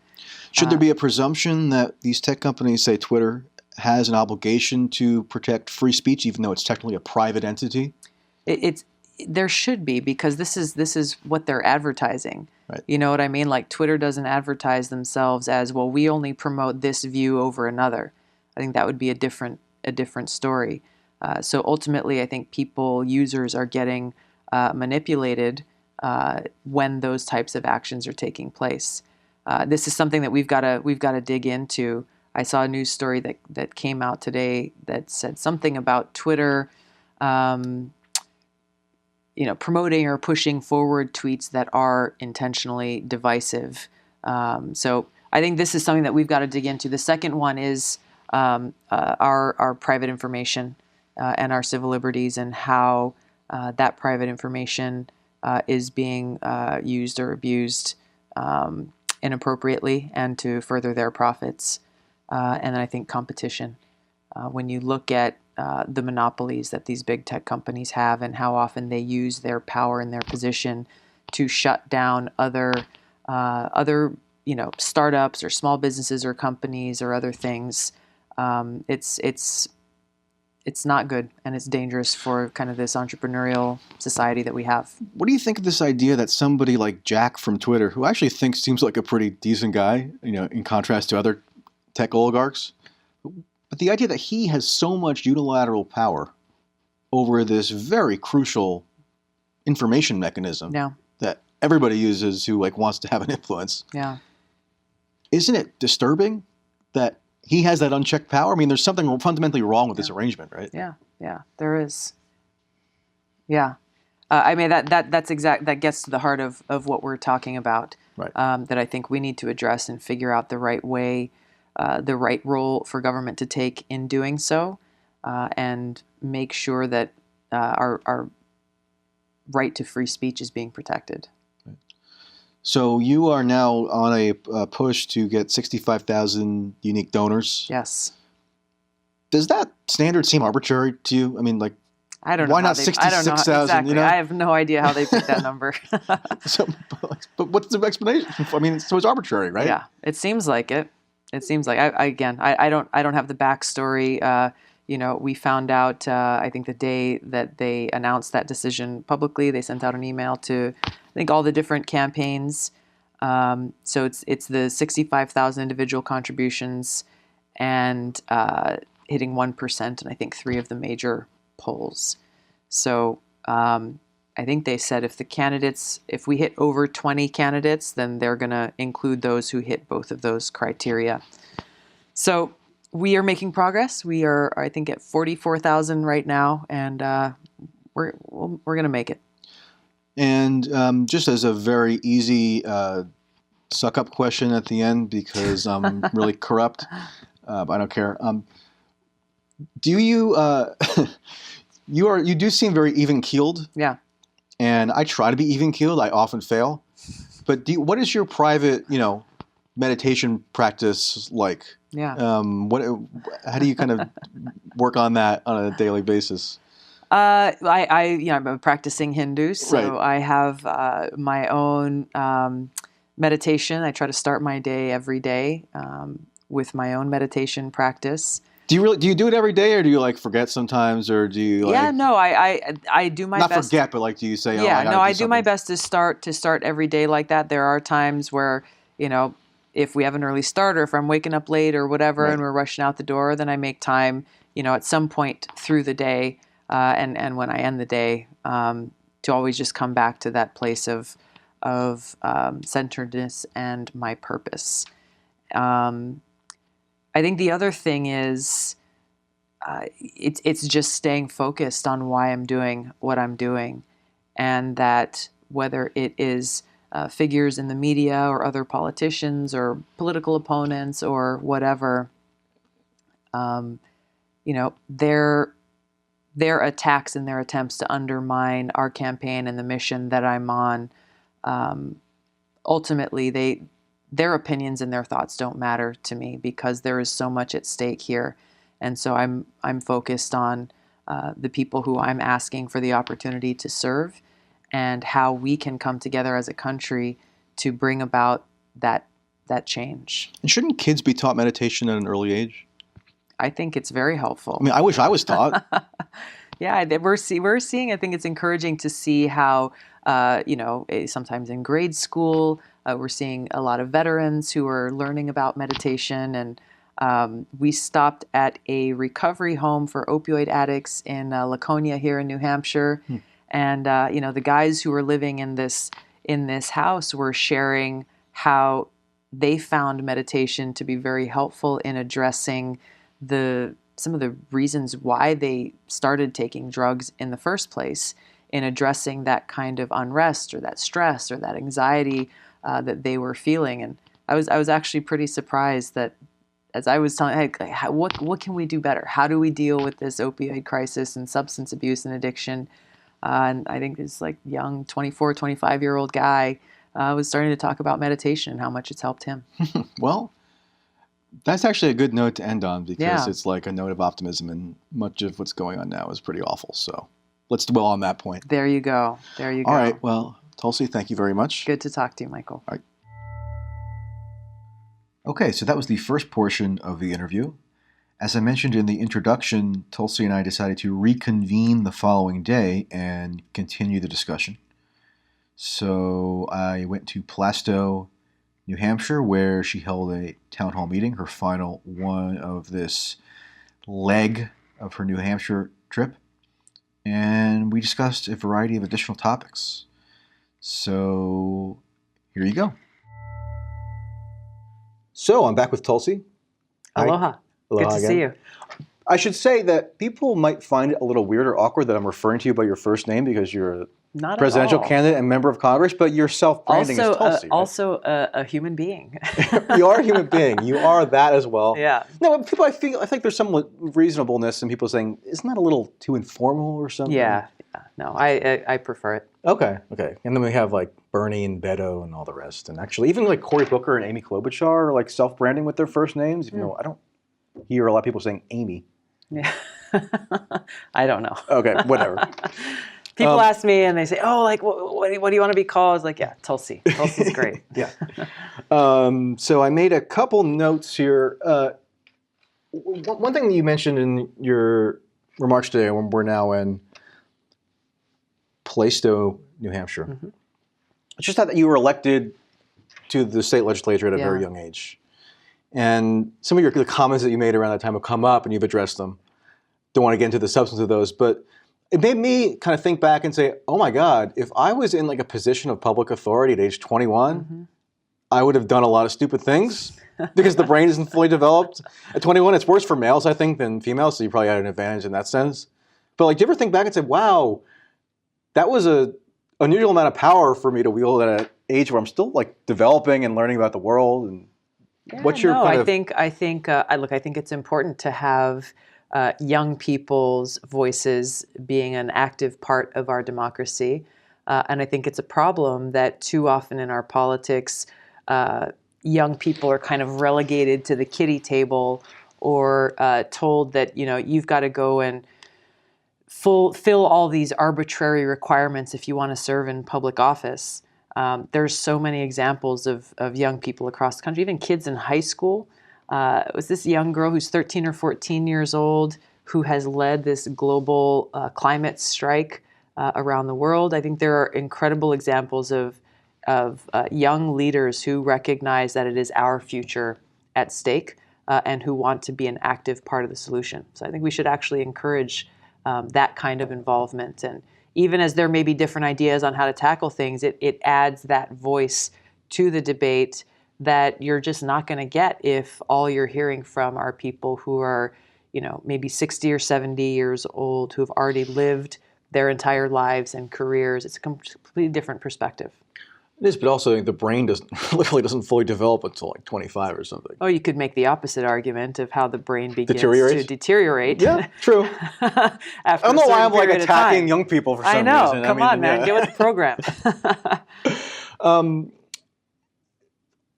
Should there be a presumption that these tech companies, say Twitter, has an obligation to protect free speech, even though it's technically a private entity? There should be, because this is what they're advertising. Right. You know what I mean? Like, Twitter doesn't advertise themselves as, well, we only promote this view over another. I think that would be a different story. So ultimately, I think users are getting manipulated when those types of actions are taking place. This is something that we've got to dig into. I saw a news story that came out today that said something about Twitter. Promoting or pushing forward tweets that are intentionally divisive. So I think this is something that we've got to dig into. The second one is our private information and our civil liberties, and how that private information is being used or abused inappropriately and to further their profits. And then I think competition. When you look at the monopolies that these big tech companies have and how often they use their power and their position to shut down other startups or small businesses or companies or other things, it's not good, and it's dangerous for kind of this entrepreneurial society that we have. What do you think of this idea that somebody like Jack from Twitter, who actually seems like a pretty decent guy, in contrast to other tech oligarchs, but the idea that he has so much unilateral power over this very crucial information mechanism that everybody uses who wants to have an influence. Yeah. Isn't it disturbing that he has that unchecked power? I mean, there's something fundamentally wrong with this arrangement, right? Yeah, there is. Yeah. I mean, that gets to the heart of what we're talking about. Right. That I think we need to address and figure out the right way, the right role for government to take in doing so, and make sure that our right to free speech is being protected. Right. So you are now on a push to get 65,000 unique donors. Yes. Does that standard seem arbitrary to you? I mean, I don't know. Why not I don't know 66,000? exactly. You know? I have no idea how they picked that number. So, but what's the explanation? I mean, so it's arbitrary, right? Yeah, it seems like it. It seems like I don't have the backstory. We found out I think the day that they announced that decision publicly, they sent out an email to I think all the different campaigns. So it's the 65,000 individual contributions and hitting 1% in I think 3 of the major polls. So I think they said if we hit over 20 candidates, then they're going to include those who hit both of those criteria. So we are making progress. We are, I think, at 44,000 right now, and we're going to make it. And just as a very easy suck-up question at the end, because I'm really corrupt, but I don't care. Do you you do seem very even-keeled? Yeah. And I try to be even-keeled. I often fail. But what is your private, meditation practice like? Yeah. How do you kind of work on that on a daily basis? I'm a practicing Hindu, so Right. I have my own meditation. I try to start my day every day with my own meditation practice. Do you do it every day, or do you forget sometimes, or do you Yeah, no, I do my not best. forget, but do you say, Yeah, I do my something? best to start every day like that. There are times where, if we have an early start or if I'm waking up late or whatever Right. and we're rushing out the door, then I make time, at some point through the day and when I end the day to always just come back to that place of centeredness and my purpose. I think the other thing is it's just staying focused on why I'm doing what I'm doing, and that whether it is figures in the media or other politicians or political opponents or whatever, their attacks and their attempts to undermine our campaign and the mission that I'm on, ultimately their opinions and their thoughts don't matter to me because there is so much at stake here. And so I'm focused on the people who I'm asking for the opportunity to serve and how we can come together as a country to bring about that change. And shouldn't kids be taught meditation at an early age? I think it's very helpful. I mean, I wish I was taught. Yeah, we're seeing. I think it's encouraging to see how sometimes in grade school we're seeing a lot of veterans who are learning about meditation, and we stopped at a recovery home for opioid addicts in Laconia here in New Hampshire, and the guys who were living in this house were sharing how they found meditation to be very helpful in addressing some of the reasons why they started taking drugs in the first place, in addressing that kind of unrest or that stress or that anxiety that they were feeling. And I was actually pretty surprised that as I was telling, what can we do better? How do we deal with this opioid crisis and substance abuse and addiction? And I think this young 24, 25-year-old guy was starting to talk about meditation and how much it's helped him. Well, that's actually a good note to end on because Yeah. it's like a note of optimism, and much of what's going on now is pretty awful. So let's dwell on that point. There you go. All right. Well, Tulsi, thank you very much. Good to talk to you, Michael. All right. Okay, so that was the first portion of the interview. As I mentioned in the introduction, Tulsi and I decided to reconvene the following day and continue the discussion. So I went to Plastow, New Hampshire, where she held a town hall meeting, her final one of this leg of her New Hampshire trip. And we discussed a variety of additional topics. So here you go. So I'm back with Tulsi. Aloha. Good to see you. I should say that people might find it a little weird or awkward that I'm referring to you by your first name because you're a Not presidential at all. candidate and member of Congress, but your self-branding is Tulsi. Right? Also a human being. You are a human being. You are that as well. Yeah. No, but I think there's some reasonableness in people saying, isn't that a little too informal or something? Yeah. No, I prefer it. Okay. And then we have Bernie and Maddow and all the rest. And actually, even Cory Booker and Amy Klobuchar are self-branding with their first names, even though I don't hear a lot of people saying Amy. Yeah. I don't know. Okay, whatever. People ask me and they say, "Oh, like, what do you want to be called?" I was like, "Yeah, Tulsi. Tulsi's great." Yeah. So I made a couple notes here. One thing that you mentioned in your remarks today, when we're now in Plaistow, New Hampshire, Mm-hmm. it's just that you were elected to the state legislature at a very Yeah. young age. And some of the comments that you made around that time have come up and you've addressed them. Don't want to get into the substance of those, but it made me kind of think back and say, oh my God, if I was in like a position of public authority at age 21, Mm-hmm. I would have done a lot of stupid things because the brain isn't fully developed. At 21, it's worse for males, I think, than females, so you probably had an advantage in that sense. But like, do you ever think back and say, wow, that was a unusual amount of power for me to wield at an age where I'm still like developing and learning about the world? And what's your kind of... I think it's important to have young people's voices being an active part of our democracy. And I think it's a problem that too often in our politics, young people are kind of relegated to the kiddie table or told that, you've got to go and fill all these arbitrary requirements if you want to serve in public office. There's so many examples of young people across the country, even kids in high school. It was this young girl who's 13 or 14 years old who has led this global climate strike around the world. I think there are incredible examples of young leaders who recognize that it is our future at stake and who want to be an active part of the solution. So I think we should actually encourage that kind of involvement. And even as there may be different ideas on how to tackle things, it adds that voice to the debate that you're just not going to get if all you're hearing from are people who are, maybe 60 or 70 years old, who have already lived their entire lives and careers. It's a completely different perspective. It is, but also the brain literally doesn't fully develop until like 25 or something. Oh, you could make the opposite argument of how the brain begins to Deteriorates? deteriorate. Yeah, true. After I don't know why I'm like attacking young people for some reason. I know. Come on, man. Yeah. Get with the program.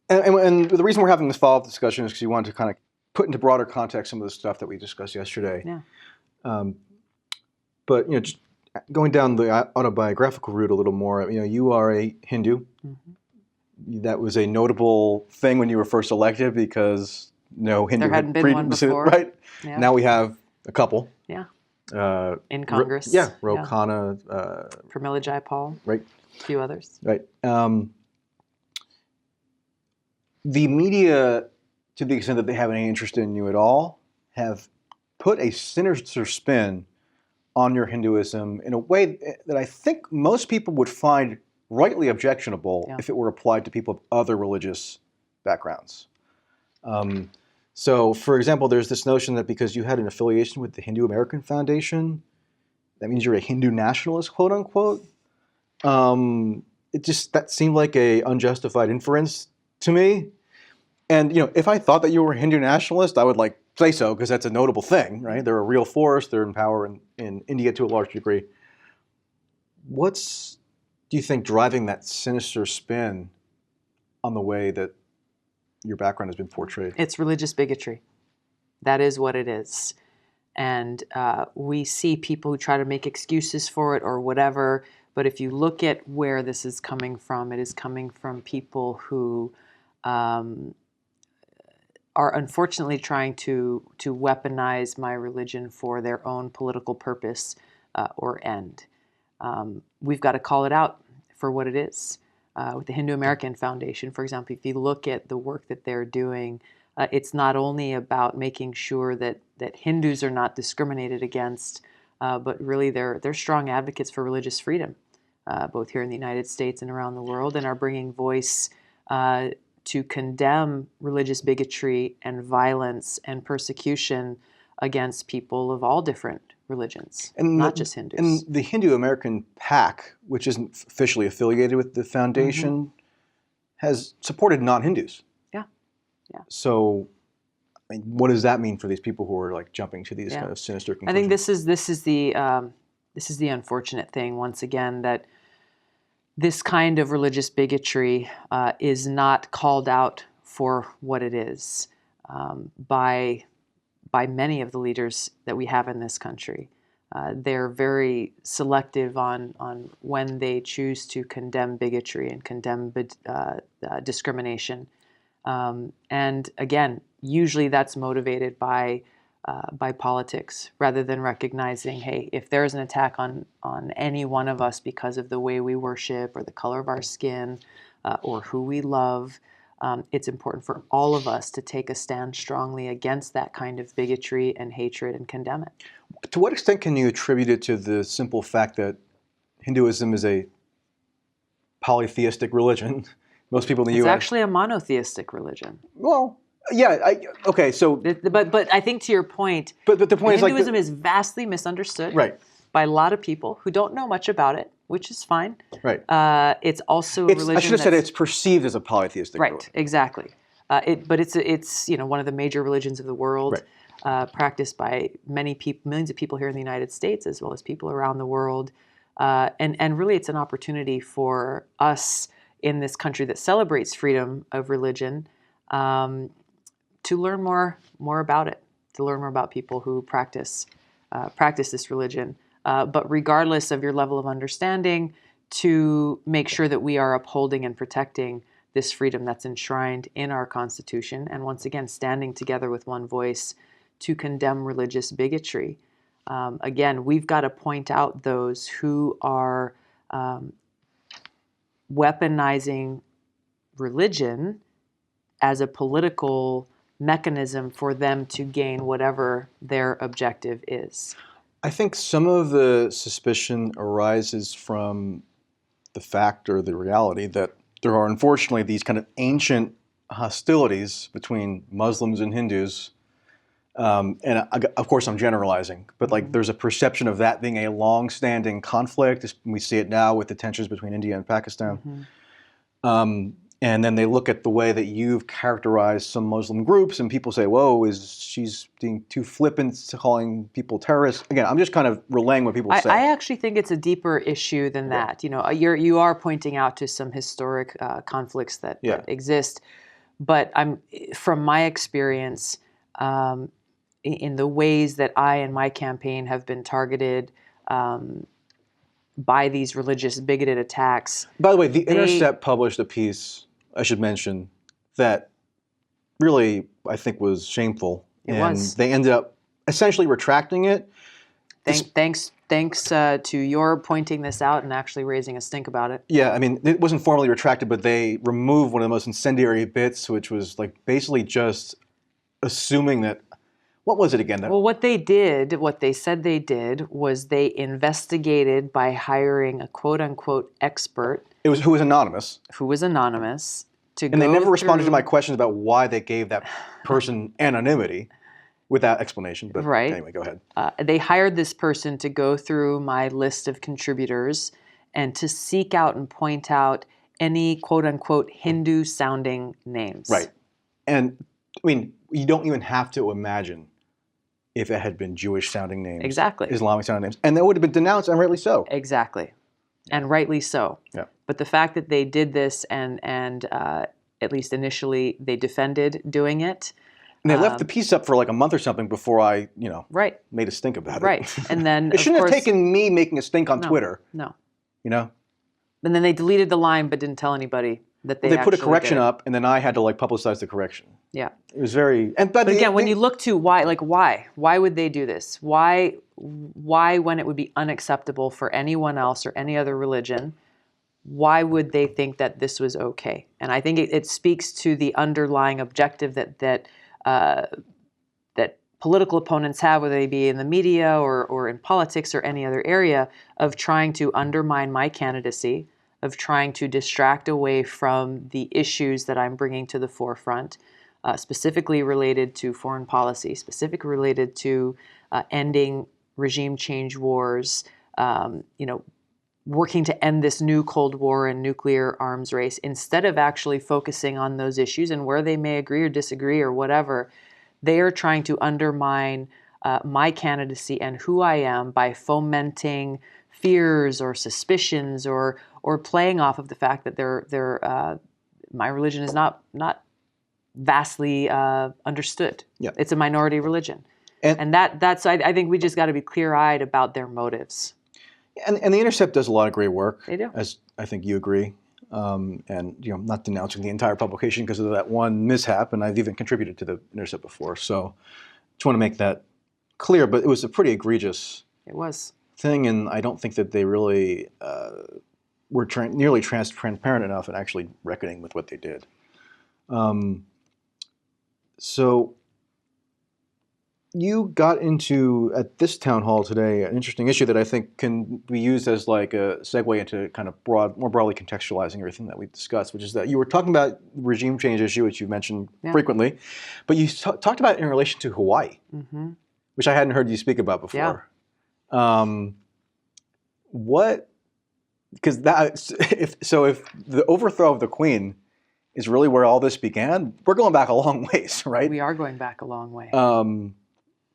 And the reason we're having this follow-up discussion is because you wanted to kind of put into broader context some of the stuff that we discussed yesterday. Yeah. But just going down the autobiographical route a little more, you are a Hindu. Mm-hmm. That was a notable thing when you were first elected because no Hindu there hadn't been one before. Right? Yeah. Now we have a couple. Yeah. In Congress. Ro Khanna. Pramila Jayapal. Right. A few others. Right. The media, to the extent that they have any interest in you at all, have put a sinister spin on your Hinduism in a way that I think most people would find rightly objectionable if it were applied to people of other religious backgrounds. So, for example, there's this notion that because you had an affiliation with the Hindu American Foundation, that means you're a Hindu nationalist, quote unquote. That seemed like a unjustified inference to me. And if I thought that you were a Hindu nationalist, I would say so because that's a notable thing, right? They're a real force. They're in power in India to a large degree. What's, do you think, driving that sinister spin on the way that your background has been portrayed? It's religious bigotry. That is what it is. And we see people who try to make excuses for it or whatever. But if you look at where this is coming from, it is coming from people who are unfortunately trying to weaponize my religion for their own political purpose or end. We've got to call it out for what it is. With the Hindu American Foundation, for example, if you look at the work that they're doing, it's not only about making sure that Hindus are not discriminated against, but really they're strong advocates for religious freedom, both here in the United States and around the world, and are bringing voice to condemn religious bigotry and violence and persecution against people of all different religions, and not just Hindus. And the Hindu American PAC, which isn't officially affiliated with the foundation, has supported non-Hindus. Yeah. So, what does that mean for these people who are jumping to these kind of sinister conclusions? I think this is the unfortunate thing once again, that this kind of religious bigotry is not called out for what it is by by many of the leaders that we have in this country. They're very selective on when they choose to condemn bigotry and condemn discrimination. And again, usually that's motivated by politics, rather than recognizing, hey, if there's an attack on any one of us because of the way we worship or the color of our skin or who we love, it's important for all of us to take a stand strongly against that kind of bigotry and hatred and condemn it. To what extent can you attribute it to the simple fact that Hinduism is a polytheistic religion? Most people in the U.S. It's actually a monotheistic religion. Well, yeah. Okay, so but I think to your point, but the point is like Hinduism is vastly misunderstood, right, by a lot of people who don't know much about it, which is fine. Right. It's also a religion. I should have said it's perceived as a polytheistic right, religion. Exactly. But it's one of the major religions of the world, right. Practiced by millions of people here in the United States, as well as people around the world, and really it's an opportunity for us in this country that celebrates freedom of religion to learn more about it, to learn more about people who practice this religion. But regardless of your level of understanding, to make sure that we are upholding and protecting this freedom that's enshrined in our Constitution, and once again, standing together with one voice to condemn religious bigotry. Again, we've got to point out those who are weaponizing religion as a political mechanism for them to gain whatever their objective is. I think some of the suspicion arises from the fact or the reality that there are unfortunately these kind of ancient hostilities between Muslims and Hindus. And of course I'm generalizing, but like there's a perception of that being a long-standing conflict. We see it now with the tensions between India and Pakistan. And then they look at the way that you've characterized some Muslim groups, and people say, whoa, she's being too flippant to calling people terrorists. Again, I'm just kind of relaying what people say. I actually think it's a deeper issue than that. You are pointing out to some historic conflicts that exist, but from my experience, in the ways that I and my campaign have been targeted by these religious bigoted attacks. By the way, The Intercept published a piece, I should mention, that really I think was shameful. And they ended up essentially retracting it. Thanks to your pointing this out and actually raising a stink about it. Yeah, I mean, it wasn't formally retracted, but they removed one of the most incendiary bits, which was like basically just assuming that, what was it again? Well, what they said they did was they investigated by hiring a quote-unquote expert. Who was anonymous. And they never responded to my questions about why they gave that person anonymity without explanation. But anyway, go ahead. They hired this person to go through my list of contributors and to seek out and point out any quote-unquote Hindu-sounding names. Right. And, I mean, you don't even have to imagine if it had been Jewish-sounding names. Exactly. Islamic-sounding names. And that would have been denounced, and rightly so. Exactly. And rightly so. Yeah. But the fact that they did this and at least initially they defended doing it. And they left the piece up for like a month or something before I, made a stink about it. Right. And then it shouldn't have taken me making a stink on Twitter. No. And then they deleted the line but didn't tell anybody that they put a correction up, and then I had to publicize the correction. Yeah. It was very. But again, when you look to why would they do this? Why when it would be unacceptable for anyone else or any other religion, why would they think that this was okay? And I think it speaks to the underlying objective that political opponents have, whether they be in the media or in politics or any other area, of trying to undermine my candidacy, of trying to distract away from the issues that I'm bringing to the forefront, specifically related to foreign policy, specifically related to ending regime change wars, working to end this new Cold War and nuclear arms race, instead of actually focusing on those issues and where they may agree or disagree or whatever. They are trying to undermine my candidacy and who I am by fomenting fears or suspicions or playing off of the fact that my religion is not vastly understood. Yeah. It's a minority religion. And that's I think we just got to be clear-eyed about their motives. And the Intercept does a lot of great work. They do. As I think you agree. And not denouncing the entire publication because of that one mishap, and I've even contributed to the Intercept before. So just want to make that clear. But it was a pretty egregious thing, and I don't think that they really were nearly transparent enough in actually reckoning with what they did. So you got into, at this town hall today, an interesting issue that I think can be used as like a segue into kind of more broadly contextualizing everything that we've discussed, which is that you were talking about the regime change issue, which you mentioned frequently, but you talked about it in relation to Hawaii, which I hadn't heard you speak about before. Because if the overthrow of the Queen is really where all this began, we're going back a long ways, right? We are going back a long way.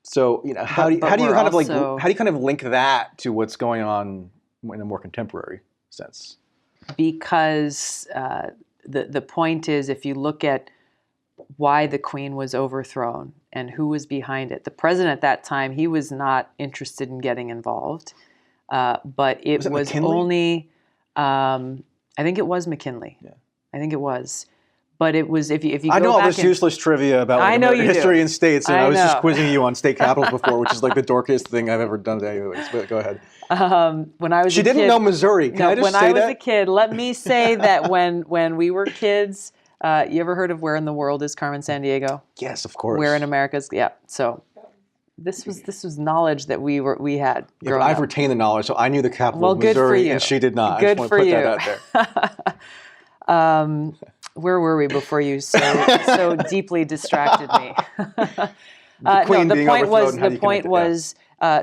So how do you kind of link that to what's going on in a more contemporary sense? Because the point is, if you look at why the Queen was overthrown and who was behind it, the president at that time, he was not interested in getting involved, but it was only I think it was McKinley. Yeah. I think it was. But it was, if you go back, I know all this useless trivia about history and states, and I was just quizzing you on state capitals before, which is like the dorkiest thing I've ever done to anyways. But go ahead. When I was she didn't know Missouri. Can I just say that? When I was a kid, let me say that when we were kids, you ever heard of Where in the World is Carmen Sandiego? Yes, of course. Where in America's, yeah. So this was knowledge that we had. Yeah, but I've retained the knowledge, so I knew the capital of Missouri, good for you. And she did not. Good I just for want to you. put that out there. Where were we before you so deeply distracted me? The point was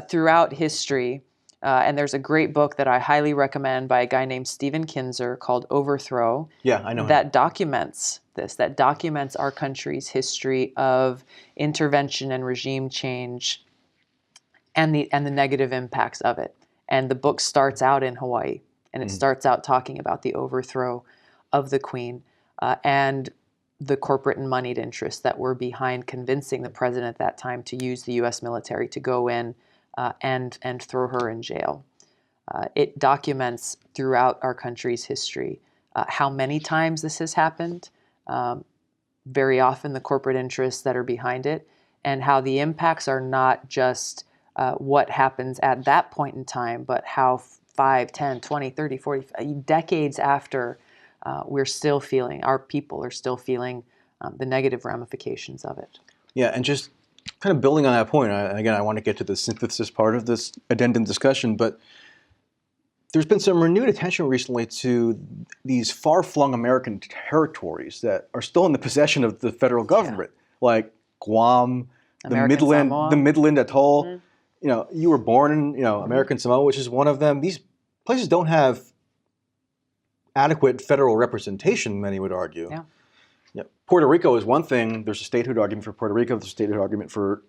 throughout history, and there's a great book that I highly recommend by a guy named Stephen Kinzer called Overthrow. Yeah, I know that him. documents this. That documents our country's history of intervention and regime change, and the negative impacts of it. And the book starts out in Hawaii, and it starts out talking about the overthrow of the Queen. And the corporate and moneyed interests that were behind convincing the president at that time to use the U.S. military to go in and throw her in jail. It documents throughout our country's history how many times this has happened, very often the corporate interests that are behind it, and how the impacts are not just what happens at that point in time, but how 5, 10, 20, 30, 40 decades after we're still feeling, our people are still feeling the negative ramifications of it. Yeah, and just kind of building on that point, again, I want to get to the synthesis part of this addendum discussion, but there's been some renewed attention recently to these far-flung American territories that are still in the possession of the federal government, like Guam, the Midland Atoll. Mm-hmm. You were born in American Samoa, which is one of them. These places don't have adequate federal representation, many would argue. Yeah. Puerto Rico is one thing. There's a statehood argument for Puerto Rico. There's a statehood argument for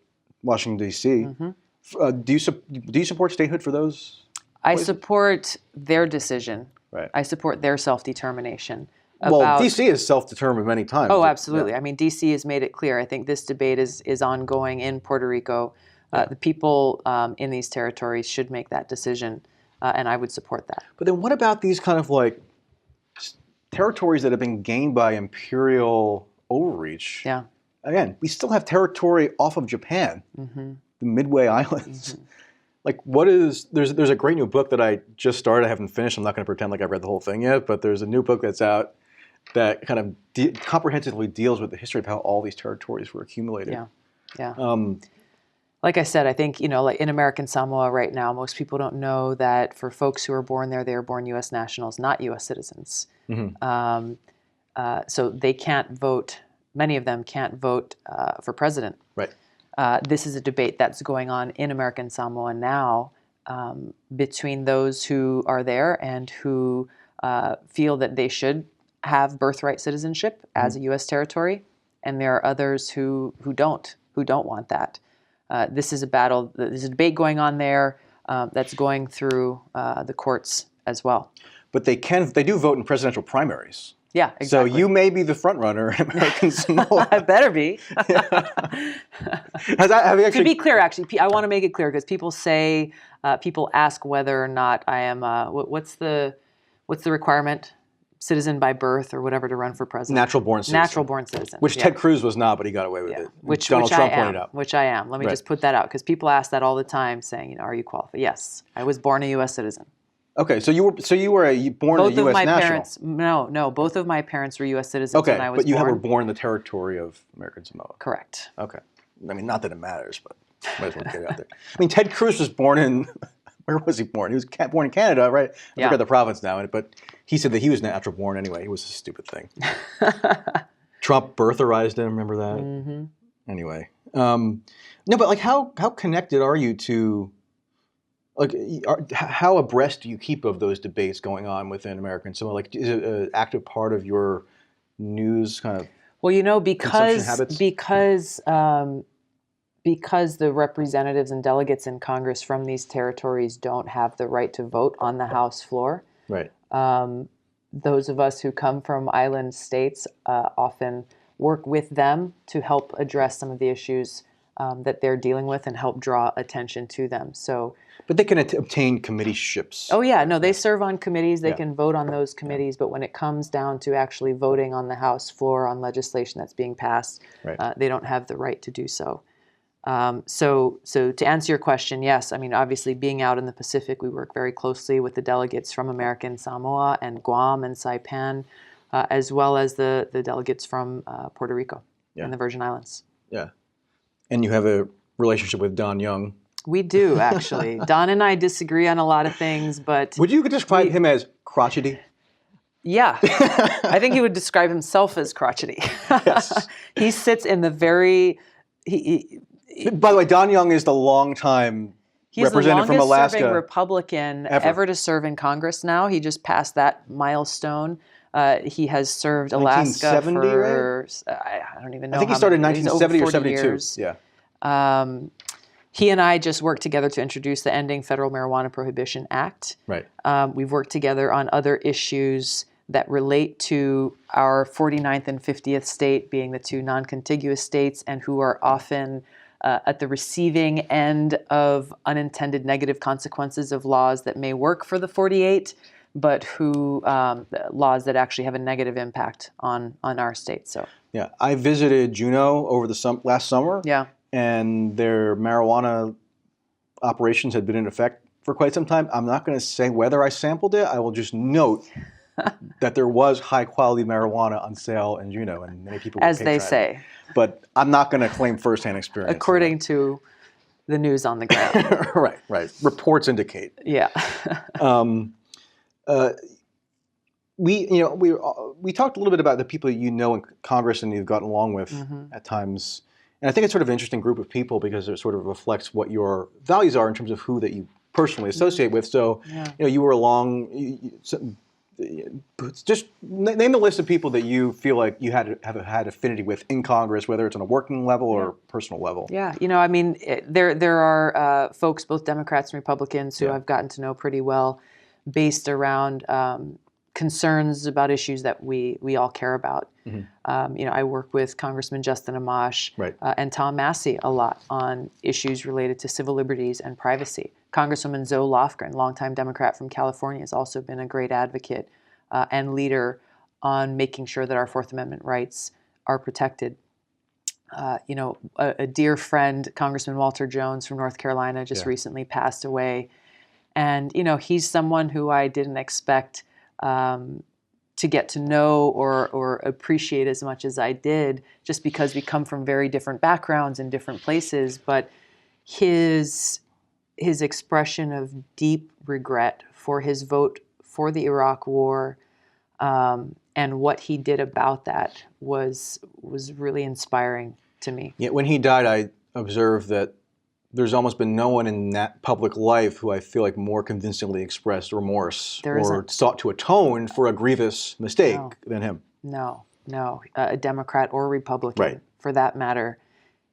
Washington, D.C. Mm-hmm. Do you support statehood for those places? I support their decision. Right. I support their self-determination. Well, D.C. is self-determined many times. Oh, absolutely. Yeah. I mean, D.C. has made it clear. I think this debate is ongoing in Puerto Rico. The people in these territories should make that decision, and I would support that. But then what about these kind of like territories that have been gained by imperial overreach? Yeah. Again, we still have territory off of Japan, the Midway Islands. Like, there's a great new book that I just started. I haven't finished. I'm not going to pretend like I've read the whole thing yet, but there's a new book that's out that kind of comprehensively deals with the history of how all these territories were accumulated. Yeah. Like I said, I think, like in American Samoa right now, most people don't know that for folks who are born there, they are born U.S. nationals, not U.S. citizens. Mm-hmm. So they can't vote. Many of them can't vote for president. Right. This is a debate that's going on in American Samoa now between those who are there and who feel that they should have birthright citizenship as a U.S. territory, and there are others who don't want that. This is a battle. There's a debate going on there that's going through the courts as well. But they do vote in presidential primaries. Yeah, So exactly. you may be the front runner in American Samoa. I better be. Have you actually? To be clear, actually, I want to make it clear because people say, people ask whether or not I am. What's the requirement? Citizen by birth or whatever to run for president. Natural-born citizen. Natural-born citizen. Which yeah. Ted Cruz was not, but he got away with it. Which Donald Trump pointed out. Which I am. Let me just put that out because people ask that all the time, saying, are you qualified? Yes, I was born a U.S. citizen. Okay, so you were born Both a U.S. of my national. parents, no, both of my parents were U.S. citizens when I was but you born. were born in the territory of American Samoa. Correct. Okay, I mean, not that it matters, but might as well get it out there. I mean, Ted Cruz was born in. Where was he born? He was born in Canada, right? I forgot the province now, but he said that he was natural born anyway. It was a stupid thing. Trump birtherized him. Remember that? Mm-hmm. Anyway, no, but like, how connected are you to? Like, how abreast do you keep of those debates going on within American Samoa? Like, is it an active part of your news kind of? Well, consumption habits? Because the representatives and delegates in Congress from these territories don't have the right to vote on the House floor. Right. Those of us who come from island states often work with them to help address some of the issues that they're dealing with and help draw attention to them. So, but they can obtain committeeships. Oh yeah, no, they serve on committees. They can vote on those committees. But when it comes down to actually voting on the House floor on legislation that's being passed, they don't have the right to do so. So to answer your question, yes, I mean, obviously being out in the Pacific, we work very closely with the delegates from American Samoa and Guam and Saipan, as well as the delegates from Puerto Rico and the Virgin Islands. Yeah. And you have a relationship with Don Young. We do, actually. Don and I disagree on a lot of things, but... Would you describe him as crotchety? Yeah. I think he would describe himself as crotchety. Yes. He sits in the very... By the way, Don Young is the longtime representative from Alaska. He's the longest-serving Republican ever to serve in Congress now. He just passed that milestone. He has served Alaska for... Right? I don't even know. I think he started in 1970 or 72. Years. Yeah. He and I just worked together to introduce the Ending Federal Marijuana Prohibition Act. Right. We've worked together on other issues that relate to our 49th and 50th state being the two non-contiguous states and who are often at the receiving end of unintended negative consequences of laws that may work for the 48, but who laws that actually have a negative impact on our state. So yeah, I visited Juneau over the last summer. Yeah. And their marijuana operations had been in effect for quite some time. I'm not going to say whether I sampled it. I will just note that there was high-quality marijuana on sale in Juneau, and many people as they say. But I'm not going to claim firsthand experience. According to the news on the ground. Right. Reports indicate. Yeah. We talked a little bit about the people you know in Congress and you've gotten along with at times. And I think it's sort of an interesting group of people because it sort of reflects what your values are in terms of who that you personally associate with. So, you were just name the list of people that you feel like you have had affinity with in Congress, whether it's on a working level or personal level. Yeah, I mean, there are folks, both Democrats and Republicans, who I've gotten to know pretty well, based around concerns about issues that we all care about. I work with Congressman Justin Amash and Tom Massey a lot on issues related to civil liberties and privacy. Congresswoman Zoe Lofgren, longtime Democrat from California, has also been a great advocate and leader on making sure that our Fourth Amendment rights are protected. A dear friend, Congressman Walter Jones from North Carolina, just recently passed away. And, he's someone who I didn't expect to get to know or appreciate as much as I did, just because we come from very different backgrounds and different places. But his expression of deep regret for his vote for the Iraq War and what he did about that was really inspiring to me. Yeah, when he died, I observed that there's almost been no one in that public life who I feel like more convincingly expressed remorse or sought to atone for a grievous mistake than him. No, a Democrat or Republican, for that matter.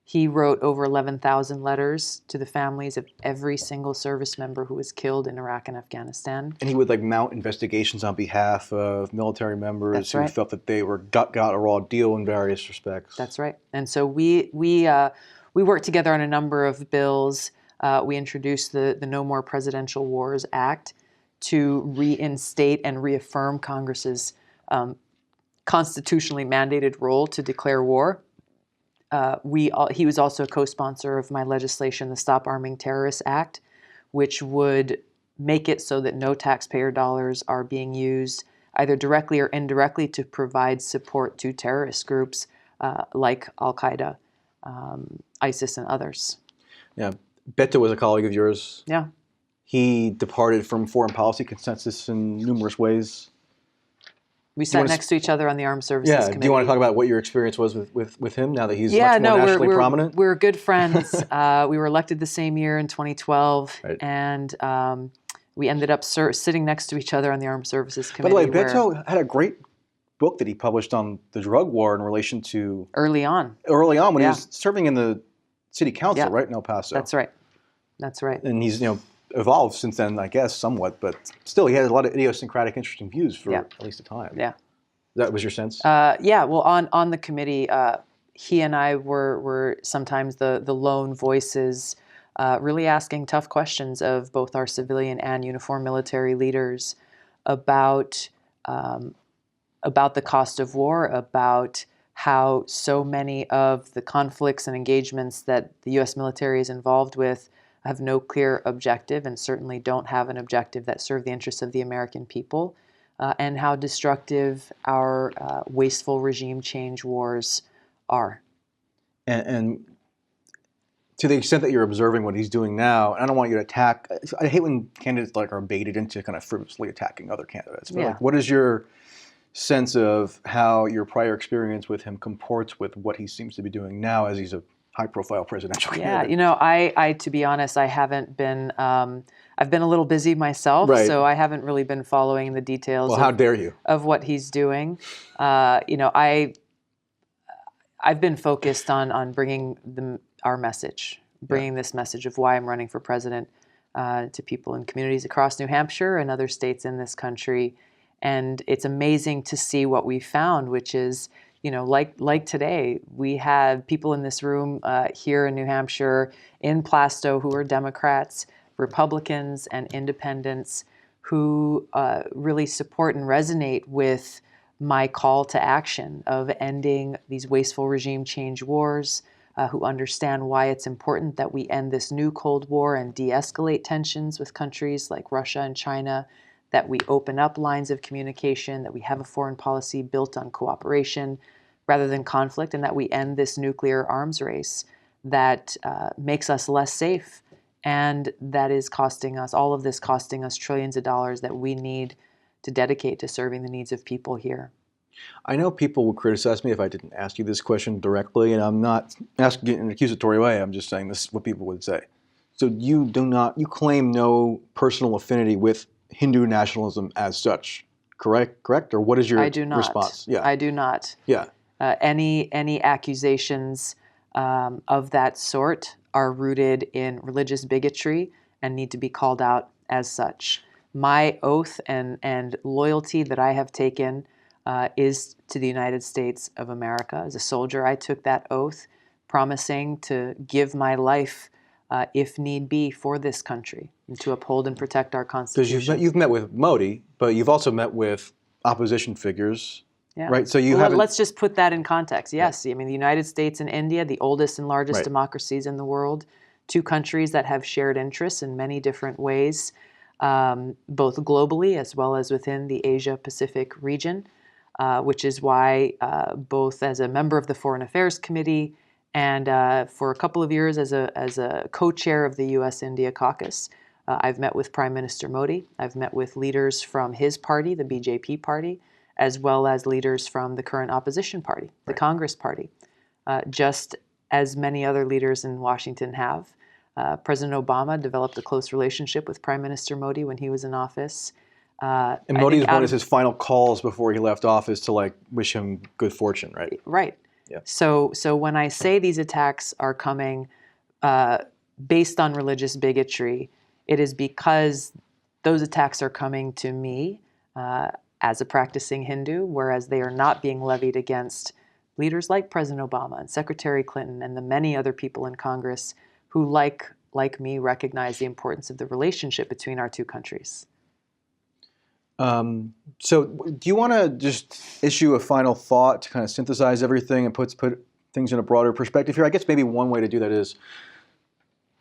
He wrote over 11,000 letters to the families of every single service member who was killed in Iraq and Afghanistan. And he would like mount investigations on behalf of military members That's who right. felt that they were got a raw deal in various respects. That's right. And so we worked together on a number of bills. We introduced the No More Presidential Wars Act to reinstate and reaffirm Congress's constitutionally mandated role to declare war. He was also a co-sponsor of my legislation, the Stop Arming Terrorists Act, which would make it so that no taxpayer dollars are being used either directly or indirectly to provide support to terrorist groups like Al-Qaeda, ISIS, and others. Yeah, Beto was a colleague of yours. Yeah. He departed from foreign policy consensus in numerous ways. We sat next to each other on the Armed Services Committee. Do you want to talk about what your experience was with him now that he's much more nationally prominent? We're good friends. We were elected the same year in 2012, right. And we ended up sitting next to each other on the Armed Services Committee. By the way, Beto had a great book that he published on the drug war in relation to... Early on when he was serving in the city council, right, in El Paso. That's right. That's right. And he's, evolved since then, I guess, somewhat, but still he had a lot of idiosyncratic, interesting views for at least a time. Yeah. That was your sense? Yeah. Well, on the committee, he and I were sometimes the lone voices, really asking tough questions of both our civilian and uniformed military leaders about the cost of war, about how so many of the conflicts and engagements that the U.S. military is involved with have no clear objective and certainly don't have an objective that serve the interests of the American people, and how destructive our wasteful regime change wars are. And to the extent that you're observing what he's doing now, and I don't want you to attack, I hate when candidates are baited into kind of frivolously attacking other candidates, but what is your sense of how your prior experience with him comports with what he seems to be doing now as he's a high-profile presidential candidate? Yeah, I to be honest, I haven't been. I've been a little busy myself, so I haven't really been following the details. Well, how dare you? Of what he's doing. I've been focused on bringing our message, bringing this message of why I'm running for president to people in communities across New Hampshire and other states in this country, and it's amazing to see what we found, which is. Like today, we had people in this room here in New Hampshire, in Plasto, who are Democrats, Republicans, and independents who really support and resonate with my call to action of ending these wasteful regime change wars, who understand why it's important that we end this new Cold War and de-escalate tensions with countries like Russia and China, that we open up lines of communication, that we have a foreign policy built on cooperation rather than conflict, and that we end this nuclear arms race that makes us less safe and that is costing us, all of this costing us trillions of dollars that we need to dedicate to serving the needs of people here. I know people would criticize me if I didn't ask you this question directly, and I'm not asking it in an accusatory way. I'm just saying this is what people would say. So you claim no personal affinity with Hindu nationalism as such, correct? Or what is your response? Yeah, I do not. Yeah. Any accusations of that sort are rooted in religious bigotry and need to be called out as such. My oath and loyalty that I have taken is to the United States of America. As a soldier, I took that oath, promising to give my life, if need be, for this country and to uphold and protect our Constitution. Because you've met with Modi, but you've also met with opposition figures, right? So let's just put that in context. Yes, I mean the United States and India, the oldest and largest democracies in the world, two countries that have shared interests in many different ways, both globally as well as within the Asia-Pacific region, which is why both as a member of the Foreign Affairs Committee and for a couple of years as a co-chair of the U.S.-India Caucus, I've met with Prime Minister Modi. I've met with leaders from his party, the BJP party, as well as leaders from the current opposition party, the Congress party, just as many other leaders in Washington have. President Obama developed a close relationship with Prime Minister Modi when he was in office. And Modi was one of his final calls before he left office to wish him good fortune, right? Right. Yeah. So when I say these attacks are coming based on religious bigotry, it is because those attacks are coming to me as a practicing Hindu, whereas they are not being levied against leaders like President Obama and Secretary Clinton and the many other people in Congress who, like me, recognize the importance of the relationship between our two countries. So do you want to just issue a final thought to kind of synthesize everything and put things in a broader perspective here? I guess maybe one way to do that is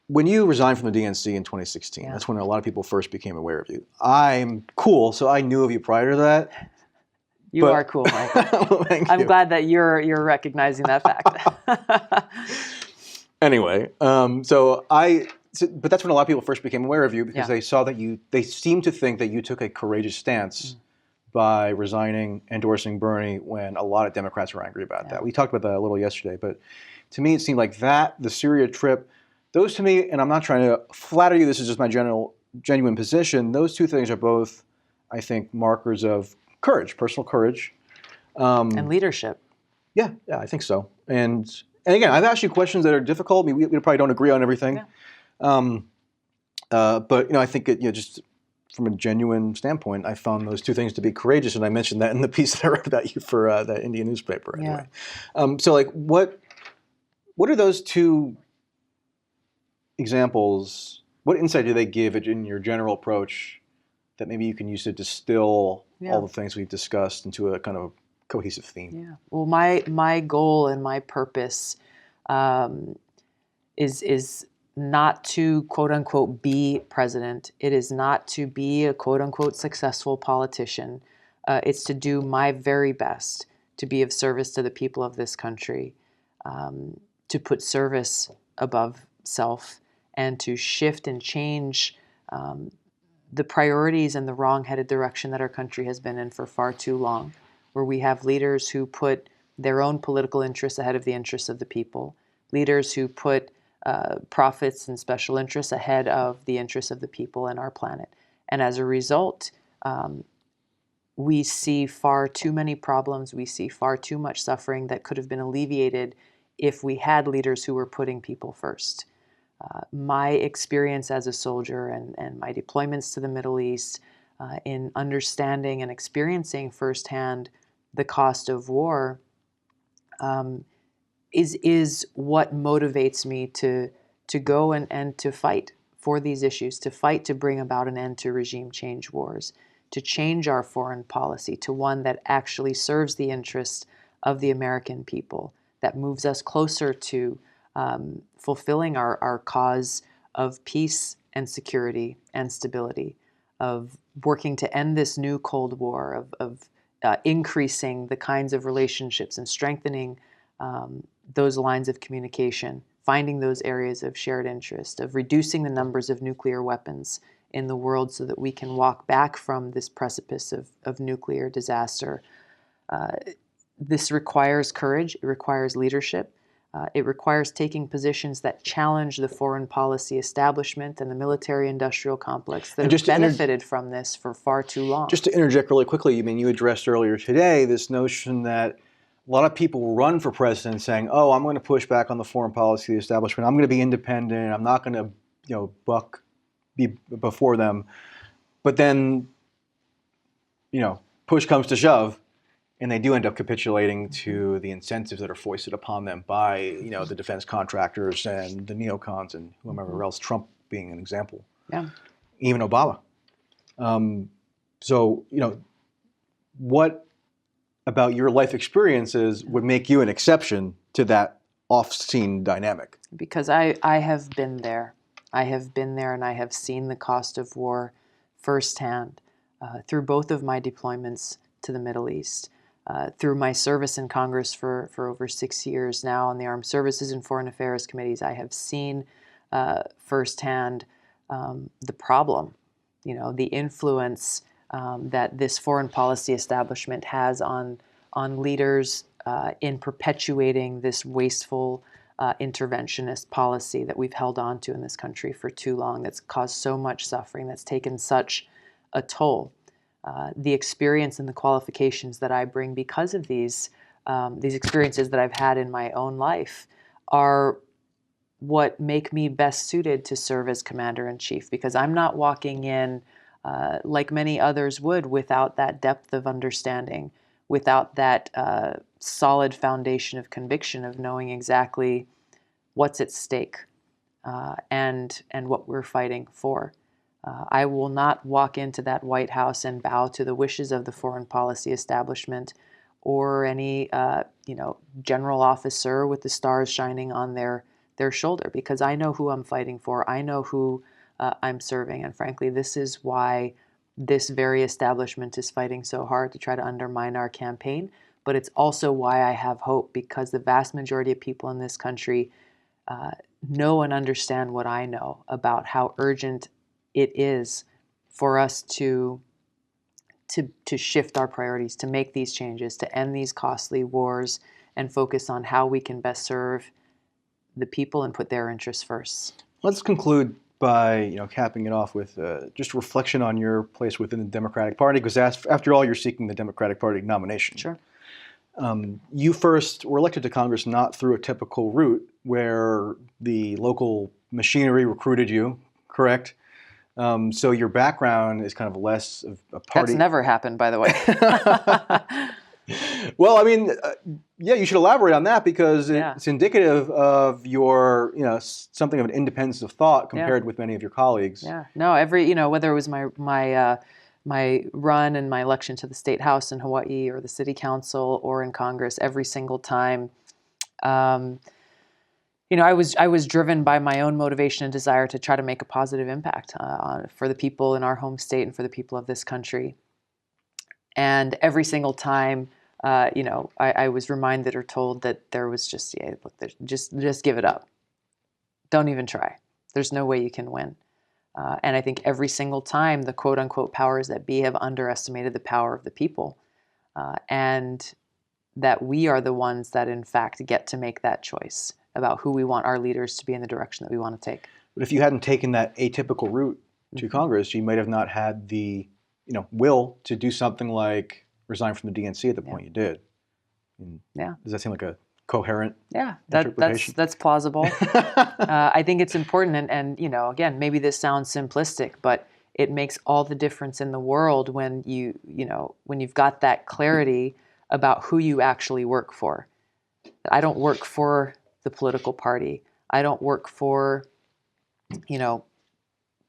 when you resigned from the DNC in 2016, Yeah. that's when a lot of people first became aware of you. I'm cool, so I knew of you prior to that. You are cool, Mike. Thank I'm you. glad that you're recognizing that fact. Anyway, but that's when a lot of people first became aware of you because they saw that they seemed to think that you took a courageous stance by resigning, endorsing Bernie when a lot of Democrats were angry about that. We talked about that a little yesterday, but to me it seemed like that, the Syria trip, those to me, and I'm not trying to flatter you, this is just my genuine position, those two things are both, I think, markers of courage, personal courage. And leadership. Yeah, I think so. And again, I've asked you questions that are difficult. I mean, we probably don't agree on everything. Yeah. But I think just from a genuine standpoint, I found those two things to be courageous, and I mentioned that in the piece that I wrote about you for that Indian newspaper. Anyway, so what are those two examples? What insight do they give in your general approach that maybe you can use to distill all the things we've discussed into a kind of cohesive theme? Yeah. Well, my goal and my purpose is not to quote unquote be president. It is not to be a quote unquote successful politician. It's to do my very best to be of service to the people of this country, to put service above self, and to shift and change the priorities and the wrong-headed direction that our country has been in for far too long, where we have leaders who put their own political interests ahead of the interests of the people, leaders who put profits and special interests ahead of the interests of the people and our planet. And as a result, we see far too many problems, we see far too much suffering that could have been alleviated if we had leaders who were putting people first. My experience as a soldier and my deployments to the Middle East in understanding and experiencing firsthand the cost of war is what motivates me to go and to fight for these issues, to fight to bring about an end to regime change wars, to change our foreign policy to one that actually serves the interests of the American people, that moves us closer to fulfilling our cause of peace and security and stability, of working to end this new Cold War, of increasing the kinds of relationships and strengthening those lines of communication, finding those areas of shared interest, of reducing the numbers of nuclear weapons in the world so that we can walk back from this precipice of nuclear disaster. This requires courage, it requires leadership, it requires taking positions that challenge the foreign policy establishment and the military-industrial complex that have benefited from this for far too long. Just to interject really quickly, you addressed earlier today this notion that a lot of people run for president saying, oh, I'm going to push back on the foreign policy establishment, I'm going to be independent, I'm not going to be before them. But then, push comes to shove, and they do end up capitulating to the incentives that are foisted upon them by, the defense contractors and the neocons and whomever else, Trump being an example. Yeah. Even Obama. So, what about your life experiences would make you an exception to that off-scene dynamic? Because I have been there. I have been there and I have seen the cost of war firsthand through both of my deployments to the Middle East. Through my service in Congress for over 6 years now on the Armed Services and Foreign Affairs Committees, I have seen firsthand the problem, the influence that this foreign policy establishment has on leaders in perpetuating this wasteful interventionist policy that we've held on to in this country for too long, that's caused so much suffering, that's taken such a toll. The experience and the qualifications that I bring because of these these experiences that I've had in my own life are what make me best suited to serve as commander-in-chief, because I'm not walking in like many others would without that depth of understanding, without that solid foundation of conviction of knowing exactly what's at stake and what we're fighting for. I will not walk into that White House and bow to the wishes of the foreign policy establishment or any general officer with the stars shining on their shoulder, because I know who I'm fighting for. I know who I'm serving. And frankly, this is why this very establishment is fighting so hard to try to undermine our campaign. But it's also why I have hope, because the vast majority of people in this country know and understand what I know about how urgent it is for us to shift our priorities, to make these changes, to end these costly wars, and focus on how we can best serve the people and put their interests first. Let's conclude by capping it off with just a reflection on your place within the Democratic Party, because after all, you're seeking the Democratic Party nomination. Sure. You first were elected to Congress not through a typical route where the local machinery recruited you, correct? So your background is kind of less of a party. That's never happened, by the way. Well, I mean, yeah, you should elaborate on that, because it's indicative of your, something of an independence of thought compared with many of your colleagues. Yeah. No, whether it was my run and my election to the state house in Hawaii or the city council or in Congress, every single time, I was driven by my own motivation and desire to try to make a positive impact for the people in our home state and for the people of this country. And every single time, I was reminded or told that there was just give it up. Don't even try. There's no way you can win. And I think every single time the quote unquote powers that be have underestimated the power of the people, and that we are the ones that in fact get to make that choice about who we want our leaders to be in the direction that we want to take. But if you hadn't taken that atypical route to Congress, you might have not had the will to do something like resign from the DNC at the point you did. Does that seem like a coherent interpretation? That's plausible. I think it's important, and again, maybe this sounds simplistic, but it makes all the difference in the world when when you've got that clarity about who you actually work for. I don't work for the political party. I don't work for the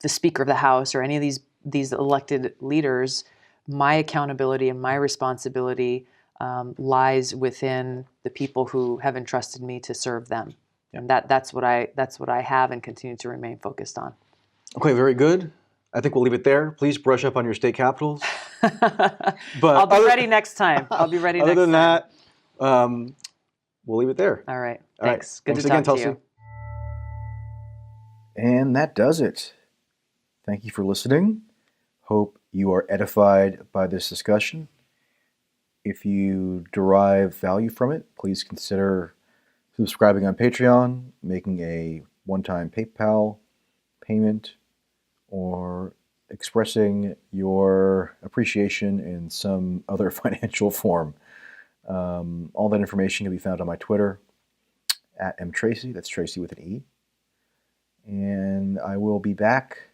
Speaker of the House or any of these elected leaders. My accountability and my responsibility lies within the people who have entrusted me to serve them, and that's what I have and continue to remain focused on. Okay, very good. I think we'll leave it there. Please brush up on your state capitals. But I'll be ready next time. I'll be ready. Other next than time. that, we'll leave it there. All right. All Thanks. right. Good Thanks to again, talk to Tulsi. you. And that does it. Thank you for listening. Hope you are edified by this discussion. If you derive value from it, please consider subscribing on Patreon, making a one-time PayPal payment, or expressing your appreciation in some other financial form. All that information can be found on my Twitter, @mtracey. That's Tracey with an E. And I will be back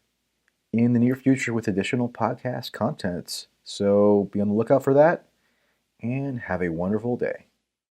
in the near future with additional podcast contents. So be on the lookout for that, and have a wonderful day.